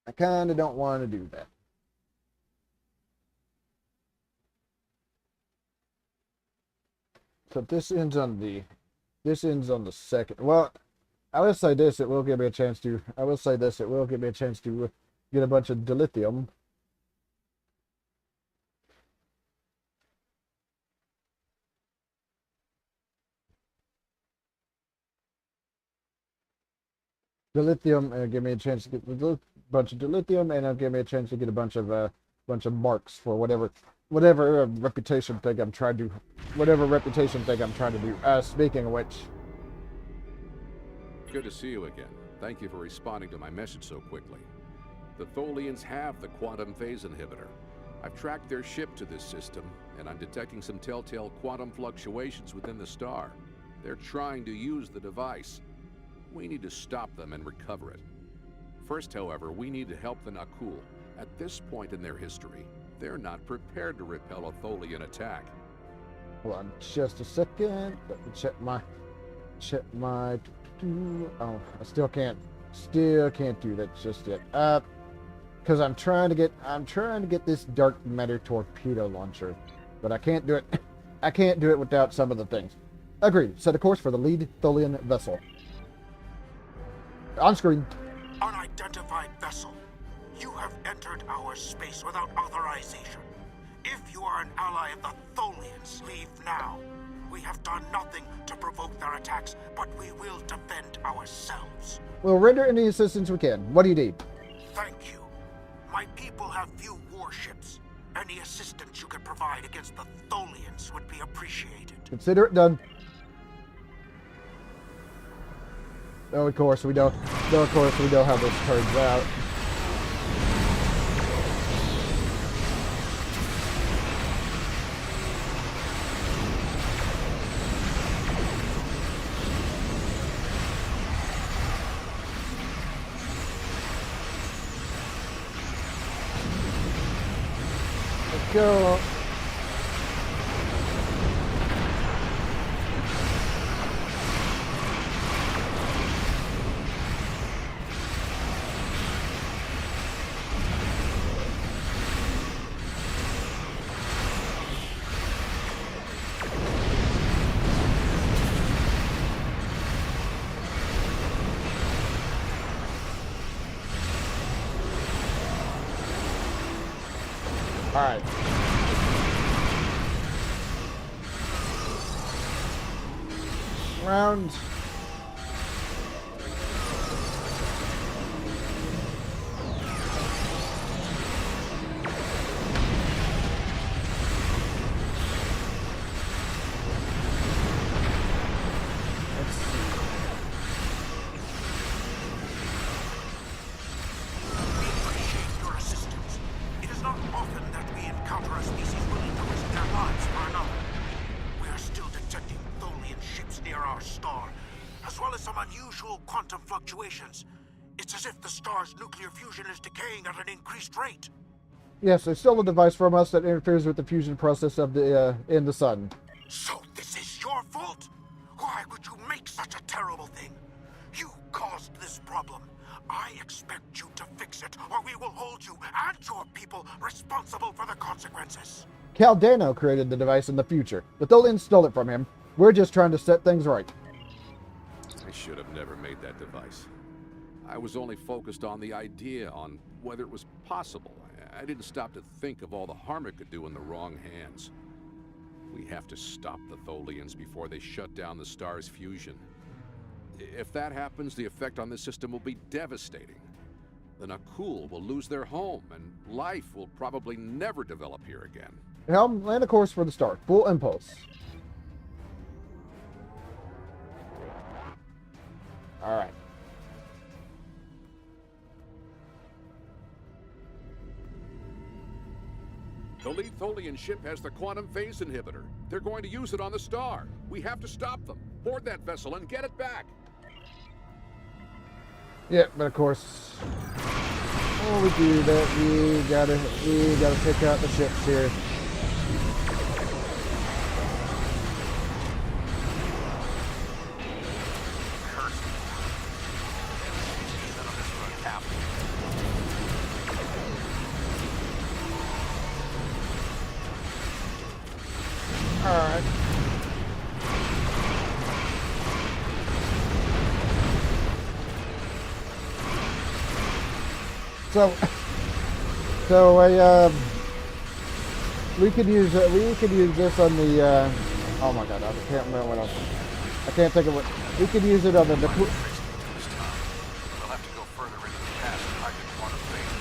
I kind of don't want to do that. So this ends on the second. Well, I will say this: it will give me a chance to. I will say this: it will give me a chance to get a bunch of dilithium. Dilithium, and give me a chance to get a bunch of dilithium, and it'll give me a chance to get a bunch of marks for whatever reputation thing I'm trying to do. Speaking of which, Good to see you again. Thank you for responding to my message so quickly. The Tholians have the quantum phase inhibitor. I've tracked their ship to this system, and I'm detecting some telltale quantum fluctuations within the star. They're trying to use the device. We need to stop them and recover it. First, however, we need to help the Nakul. At this point in their history, they're not prepared to repel a Tholian attack. hold on just a second. Let me check my. Oh, I still can't do that just yet. Because I'm trying to get this dark matter torpedo launcher, but I can't do it. I can't do it without some of the things. Agreed. Set a course for the lead Tholian vessel. On screen. Unidentified vessel. You have entered our space without authorization. If you are an ally of the Tholians, leave now. We have done nothing to provoke their attacks, but we will defend ourselves. We'll render any assistance we can. What do you need? Thank you. My people have few warships. Any assistance you could provide against the Tholians would be appreciated. Consider it done. Oh, of course we know. Of course we know how this turns out. Let's go. All right. Round. It's as if the star's nuclear fusion is decaying at an increased rate. Yes, there's still a device from us that interferes with the fusion process of the in the sun. So this is your fault? Why would you make such a terrible thing? You caused this problem. I expect you to fix it, or we will hold you and your people responsible for the consequences. Caldano created the device in the future. The Tholians stole it from him. We're just trying to set things right. I should have never made that device. I was only focused on the idea, on whether it was possible. I didn't stop to think of all the harm it could do in the wrong hands. We have to stop the Tholians before they shut down the star's fusion. If that happens, the effect on this system will be devastating. The Nakul will lose their home, and life will probably never develop here again. Helm, land a course for the star. Full impulse. All right. The lead Tholian ship has the quantum phase inhibitor. They're going to use it on the star. We have to stop them. Board that vessel and get it back. Yeah, but of course, before we do that, we gotta pick out the ships here. Alright. So we could use this on the oh my god, I can't remember what else. I can't think of what we could use it on the We'll have to go further into the past to hide the quantum phase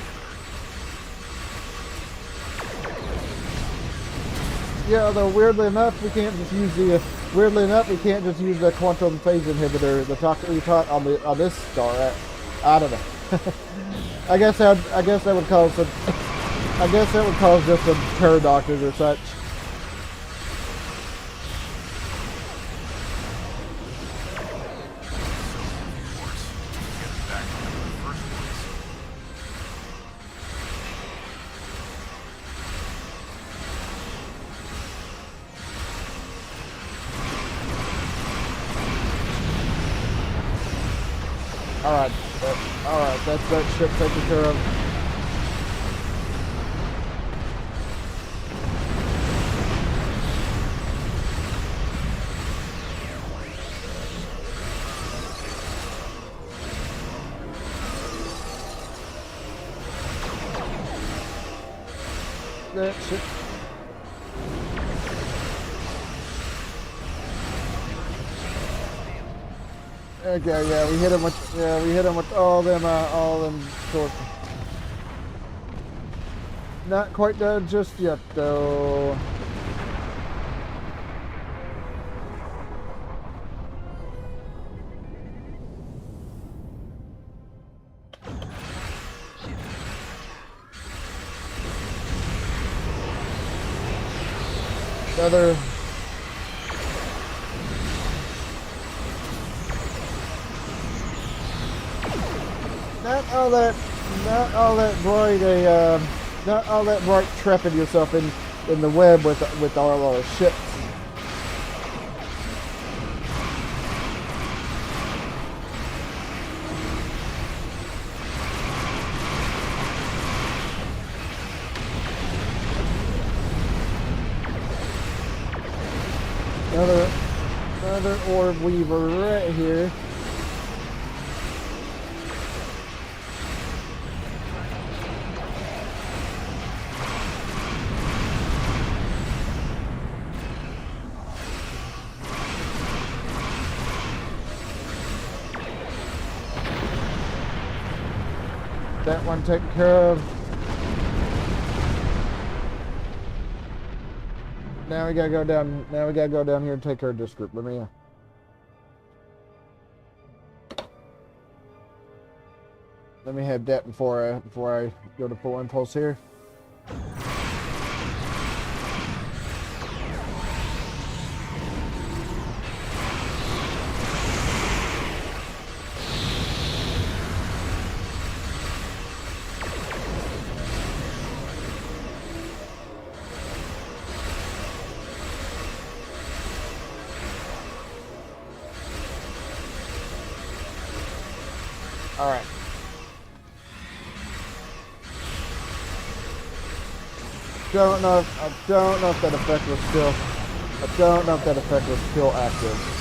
inhibitor. yeah, although weirdly enough we can't just use the quantum phase inhibitor, the talk that we taught on this star. I don't know. I guess that would cause some just some paradoxes or such. Alright, that's that ship taken care of. That ship. Okay, yeah, we hit him with all them sorts. Not quite done just yet, though. Another. Not all that bright trapping yourself in the web with all our ships. Another orb weaver right here. That one taken care of. Now we gotta go down. Now we gotta go down here and take care of this group. Let me have that before I go to full impulse here. All right. I don't know if that effect was still active.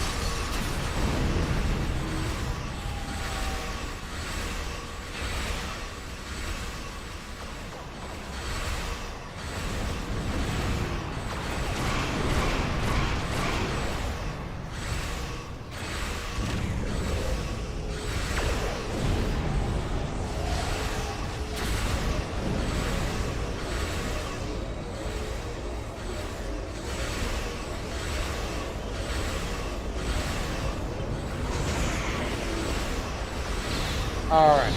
Alright.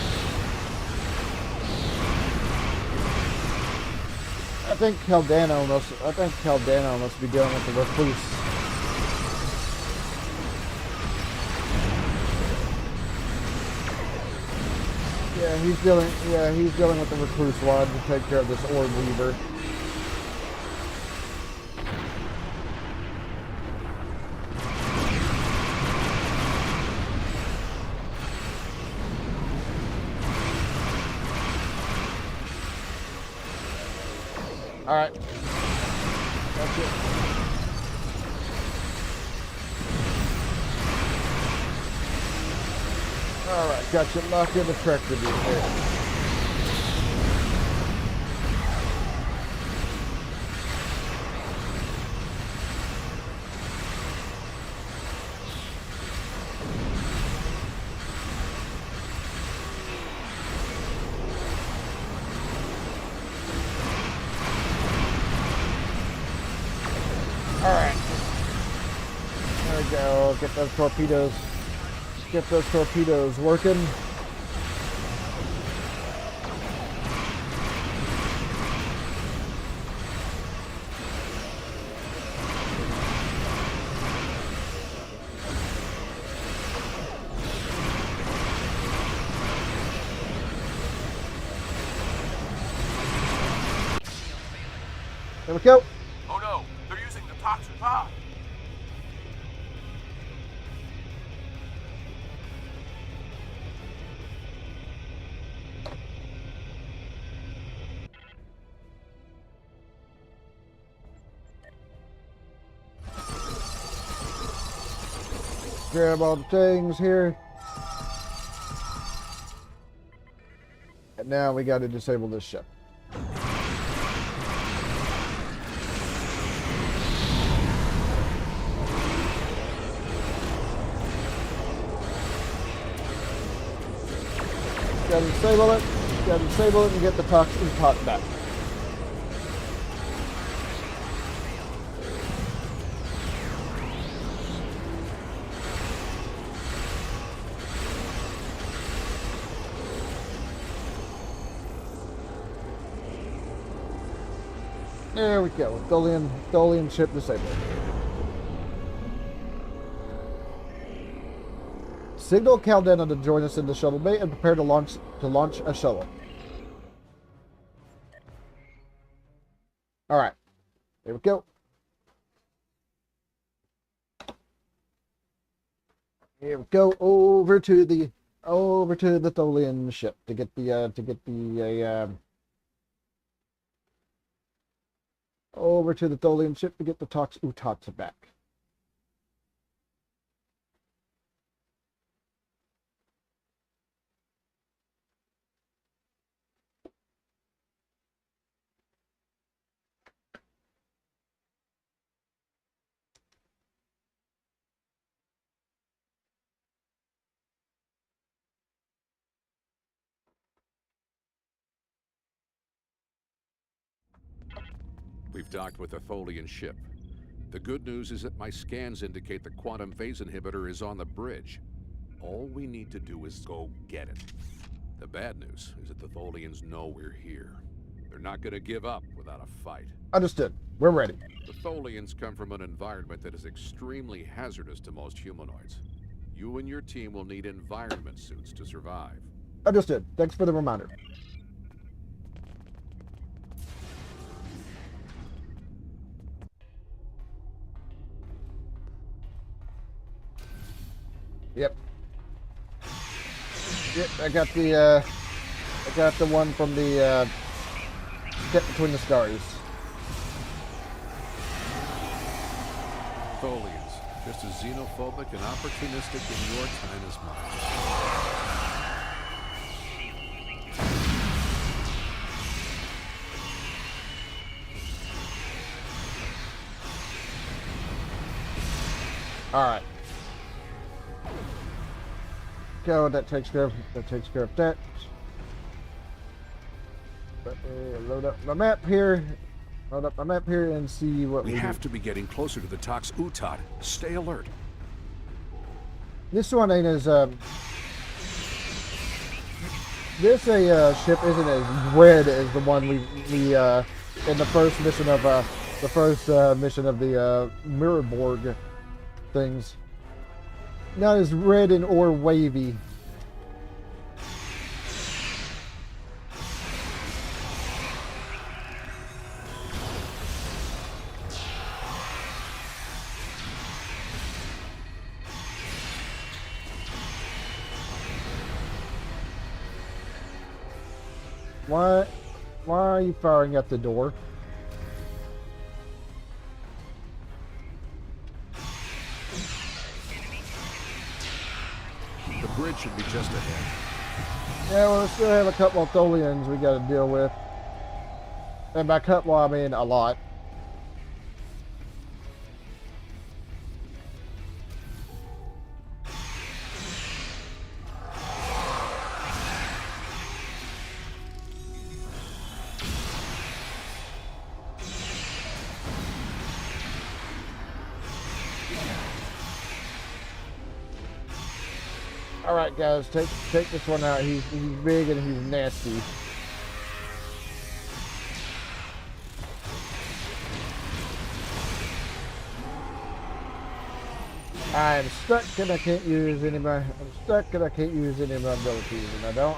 I think Caldano must be dealing with the recluse. Yeah, he's dealing. Yeah, he's dealing with the recluse squad to take care of this orb weaver. All right. That's it. All right, got you locked in the tractor beam here. All right. There we go. Get those torpedoes. Get those torpedoes working. There we go. Oh no, they're using the toxin pod. Grab all the things here. And now we got to disable this ship. Got to disable it. Got to disable it and get the toxin pot back. There we go. Tholian ship disabled. Signal Caldena to join us in the shuttle bay and prepare to launch a shuttle. All right. There we go. Here we go over to the Tholian ship to get the over to the Tholian ship to get the Tox Utats back. We've docked with a Tholian ship. The good news is that my scans indicate the quantum phase inhibitor is on the bridge. All we need to do is go get it. The bad news is that the Tholians know we're here. They're not going to give up without a fight. Understood. We're ready. The Tholians come from an environment that is extremely hazardous to most humanoids. You and your team will need environment suits to survive. Understood. Thanks for the reminder. Yep. Yep, I got the one from the Step Between the Stars. Tholians, just as xenophobic and opportunistic in your time as mine. All right. Go. That takes care of that. Load up my map here. Load up my map here and see what we have to be getting closer to the Tox Utat. Stay alert. This one ain't as this ship isn't as red as the one we in the first mission of the Mirrorborg things. Not as red and or wavy. Why are you firing at the door? The bridge should be just ahead. Yeah, well, we still have a couple of Tholians we got to deal with. And by couple, I mean a lot. Alright guys, take this one out. He's big and he's nasty. I'm stuck and I can't use any of my abilities, and I don't.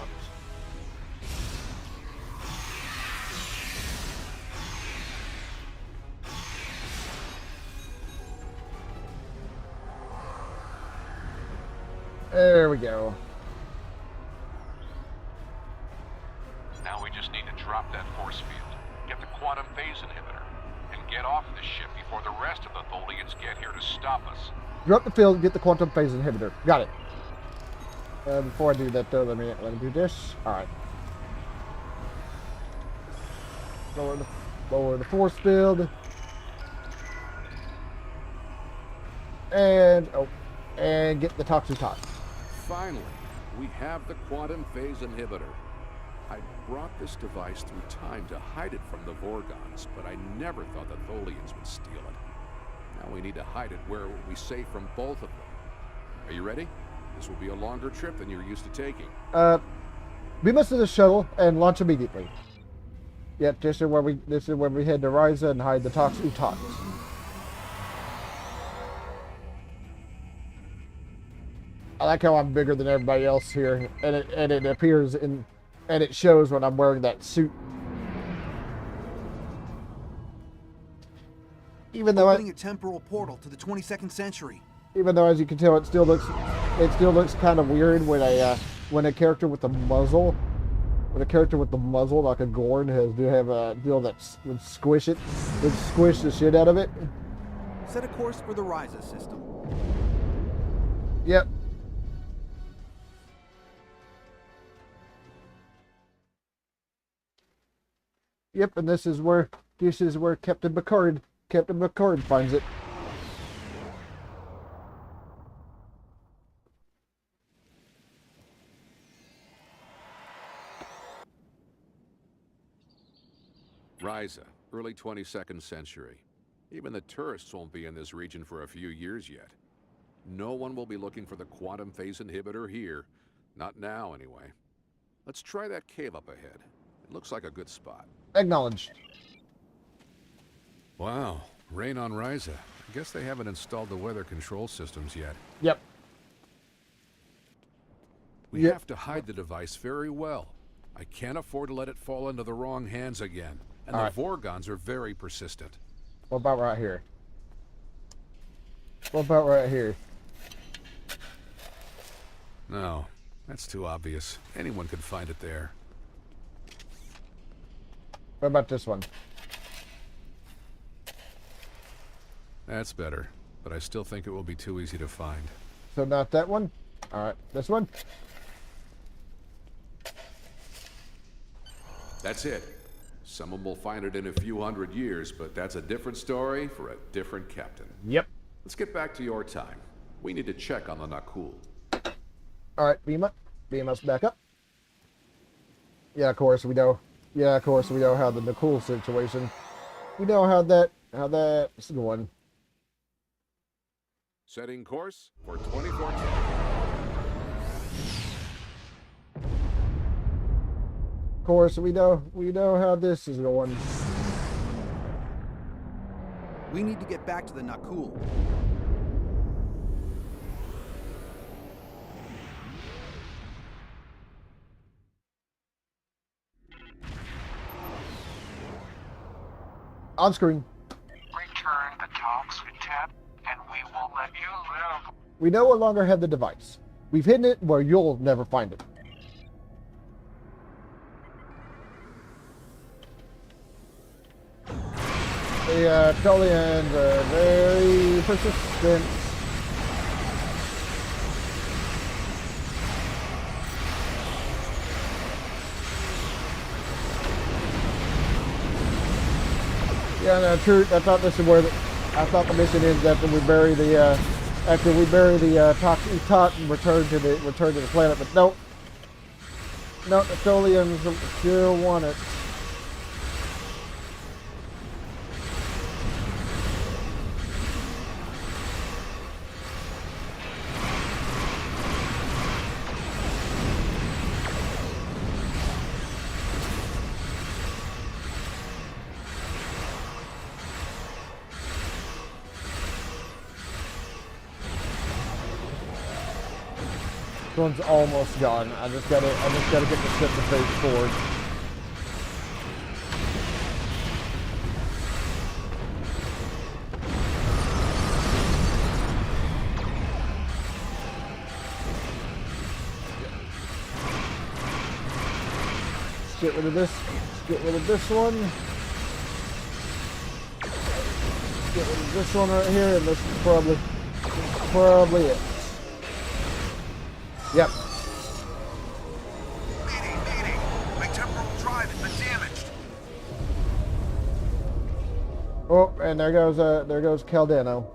There we go. Now we just need to drop that force field, get the quantum phase inhibitor, and get off this ship before the rest of the Tholians get here to stop us. Drop the field, get the quantum phase inhibitor. Got it. Before I do that though, let me do this. Alright. Lower the force field. And get the Toxitox. Finally, we have the quantum phase inhibitor. I brought this device through time to hide it from the Vorgons, but I never thought the Tholians would steal it. Now we need to hide it where it will be safe from both of them. Are you ready? This will be a longer trip than you're used to taking. Beam us to the shuttle and launch immediately. Yep, this is where we head to Ryza and hide the Tox. I like how I'm bigger than everybody else here, and it appears and it shows when I'm wearing that suit. Even though opening a temporal portal to the 22nd century. Even though, as you can tell, it still looks kind of weird when a character with a muzzle, like a Gorn, have a deal that would squish the shit out of it. Set a course for the Ryza system. Yep. Yep, and this is where Captain Picard finds it. Ryza, early 22nd century. Even the tourists won't be in this region for a few years yet. No one will be looking for the quantum phase inhibitor here. Not now, anyway. Let's try that cave up ahead. It looks like a good spot. Acknowledged. Wow, rain on Ryza. I guess they haven't installed the weather control systems yet. Yep. We have to hide the device very well. I can't afford to let it fall into the wrong hands again. And the Vorgons are very persistent. What about right here? No, that's too obvious. Anyone could find it there. What about this one? That's better, but I still think it will be too easy to find. So not that one? Alright, this one? That's it. Someone will find it in a few hundred years, but that's a different story for a different captain. Yep. Let's get back to your time. We need to check on the Nakul. Alright, beam us back up. Yeah, of course we know. How the Nakul situation. We know how that's going. Setting course for 2410. Of course, we know how this is going. We need to get back to the Nakul. On screen. Return the Tox tab, and we will let you live. We no longer have the device. We've hidden it where you'll never find it. The Tullians are very persistent. Yeah, no, true. I thought this is where I thought the mission ends after we bury the toxic tot and return to the planet. But nope. No, the Tholians still want it. This one's almost gone. I just gotta get the ship to phase forward. Let's get rid of this. Let's get rid of this one. Let's get rid of this one right here, and this is probably it. Yep. Leading. My temporal drive has been damaged. Oh, and there goes Caldano.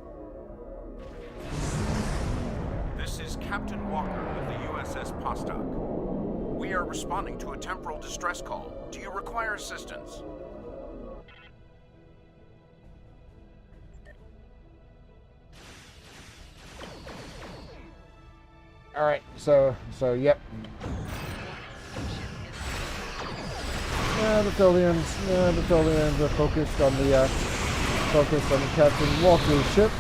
This is Captain Walker of the USS Postok. We are responding to a temporal distress call. Do you require assistance? All right, so yep. The Tholians are focused on the Captain Walker's ship.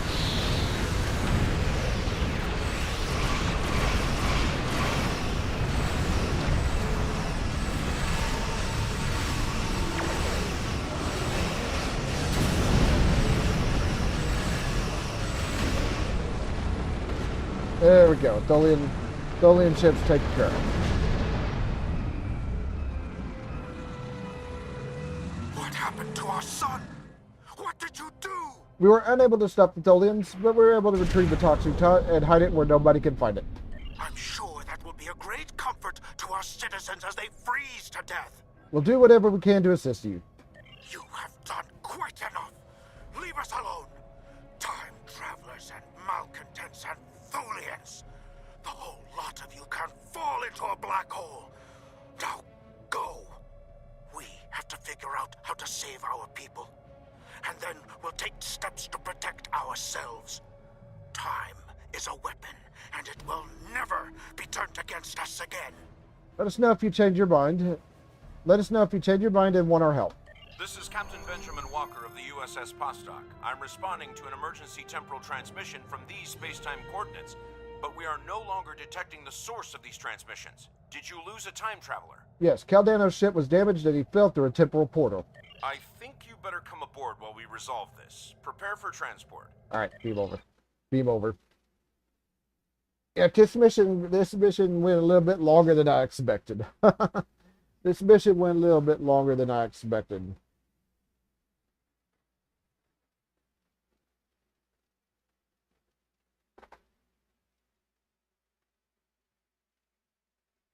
There we go. Tholian ships taken care of. What happened to our son? What did you do? We were unable to stop the Tholians, but we were able to retrieve the toxic tot and hide it where nobody can find it. I'm sure that will be a great comfort to our citizens as they freeze to death. We'll do whatever we can to assist you. You have done quite enough. Leave us alone. Time travelers and malcontents and Tholians. The whole lot of you can fall into a black hole. Now, go. We have to figure out how to save our people. And then we'll take steps to protect ourselves. Time is a weapon, and it will never be turned against us again. Let us know if you change your mind. Let us know if you change your mind and want our help. This is Captain Benjamin Walker of the USS Postok. I'm responding to an emergency temporal transmission from these space-time coordinates, but we are no longer detecting the source of these transmissions. Did you lose a time traveler? Yes, Caldano's ship was damaged and he fell through a temporal portal. I think you better come aboard while we resolve this. Prepare for transport. All right, beam over. Beam over. Yeah, this mission went a little bit longer than I expected. This mission went a little bit longer than I expected.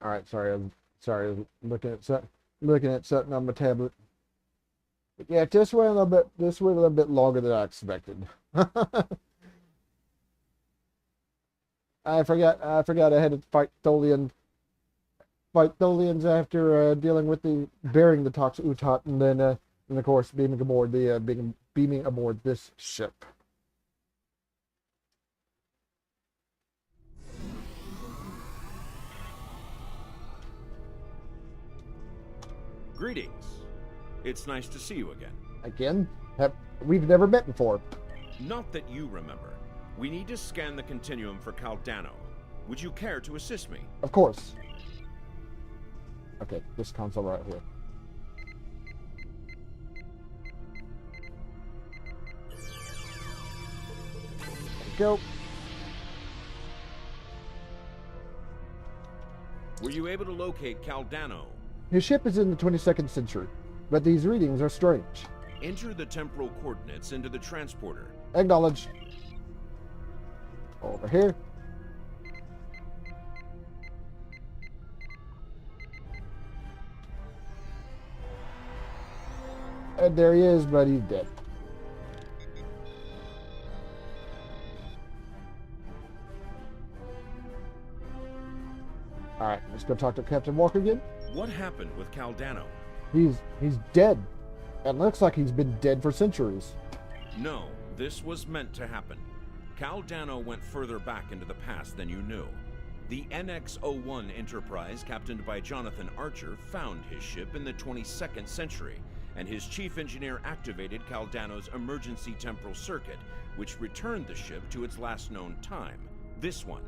All right, sorry, I'm looking at something on my tablet. But yeah, this went a little bit longer than I expected. I forgot I had to fight Tholians after dealing with burying the toxic Utot, and then of course beaming aboard this ship. Greetings. It's nice to see you again. Again? We've never met before. Not that you remember. We need to scan the continuum for Caldano. Would you care to assist me? Of course. Okay, this console right here. There we go. Were you able to locate Caldano? His ship is in the 22nd century, but these readings are strange. Enter the temporal coordinates into the transporter. Acknowledge. Over here. And there he is, but he's dead. Alright, let's go talk to Captain Walker again. What happened with Caldano? He's dead. And looks like he's been dead for centuries. No, this was meant to happen. Caldano went further back into the past than you knew. The NX-01 Enterprise, captained by Jonathan Archer, found his ship in the 22nd century, and his chief engineer activated Caldano's emergency temporal circuit, which returned the ship to its last known time, this one.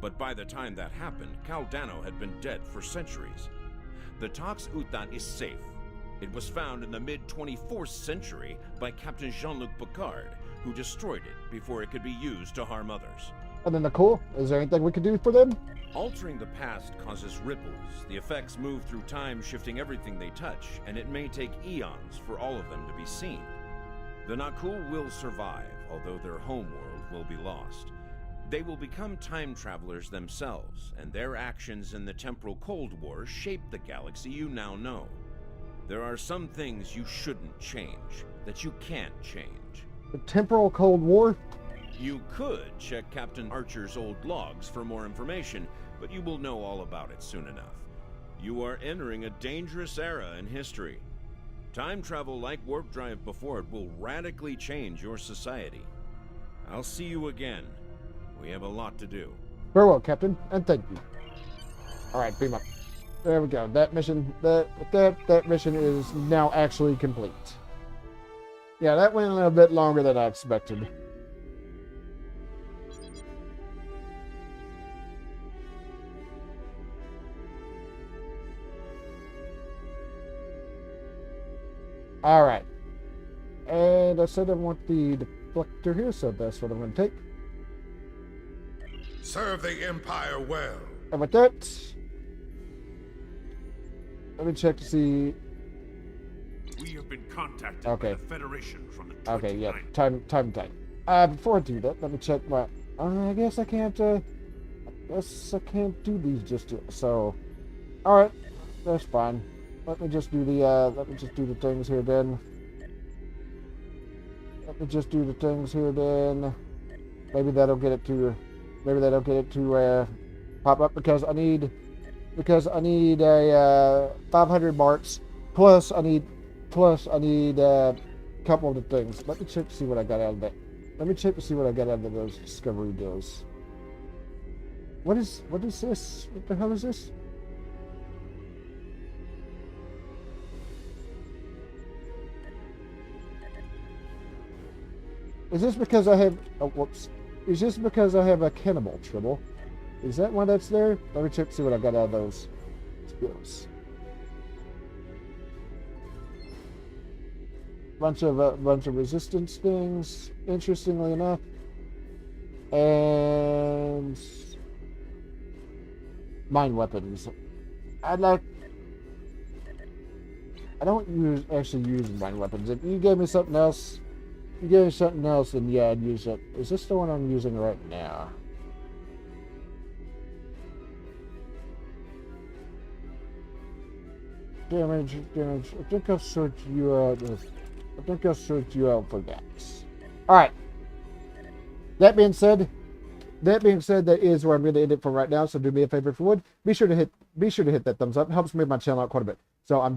But by the time that happened, Caldano had been dead for centuries. The Tox Utan is safe. It was found in the mid-24th century by Captain Jean-Luc Picard, who destroyed it before it could be used to harm others. And then cool. Is there anything we can do for them? Altering the past causes ripples. The effects move through time, shifting everything they touch, and it may take eons for all of them to be seen. The Nakul will survive, although their homeworld will be lost. They will become time travelers themselves, and their actions in the temporal Cold War shape the galaxy you now know. There are some things you shouldn't change, that you can't change. The temporal Cold War? You could check Captain Archer's old logs for more information, but you will know all about it soon enough. You are entering a dangerous era in history. Time travel like warp drive before it will radically change your society. I'll see you again. We have a lot to do. Very well, Captain, and thank you. Alright, beam up. There we go. That mission that mission is now actually complete. Yeah, that went a little bit longer than I expected. Alright. And I said I want the deflector here, so that's what I'm going to take. Serve the Empire well. And with that, let me check to see. We have been contacted Okay. by the Federation from the 29th. Okay, yeah, time. Before I do that, let me check my. I guess I can't. I guess I can't do these just yet. So, all right, that's fine. Let me just do the. Let me just do the things here then. Maybe that'll get it to. Maybe that'll get it to pop up because I need a 500 marks plus I need a couple of the things. Let me check to see what I got out of that. Let me check to see what I got out of those discovery deals. What is this? What the hell is this? Is this because I have? Oh, whoops. Is this because I have a cannibal tribble? Is that one that's there? Let me check to see what I got out of those skills. Bunch of resistance things, interestingly enough, and mind weapons. I don't actually use mind weapons. If you gave me something else. Then yeah, I'd use it. Is this the one I'm using right now? Damage. I think I'll sort you out. For that. All right. That being said, that is where I'm going to end it for right now. So do me a favor if you would. Be sure to hit that thumbs up. It helps me my channel out quite a bit. So I'm done.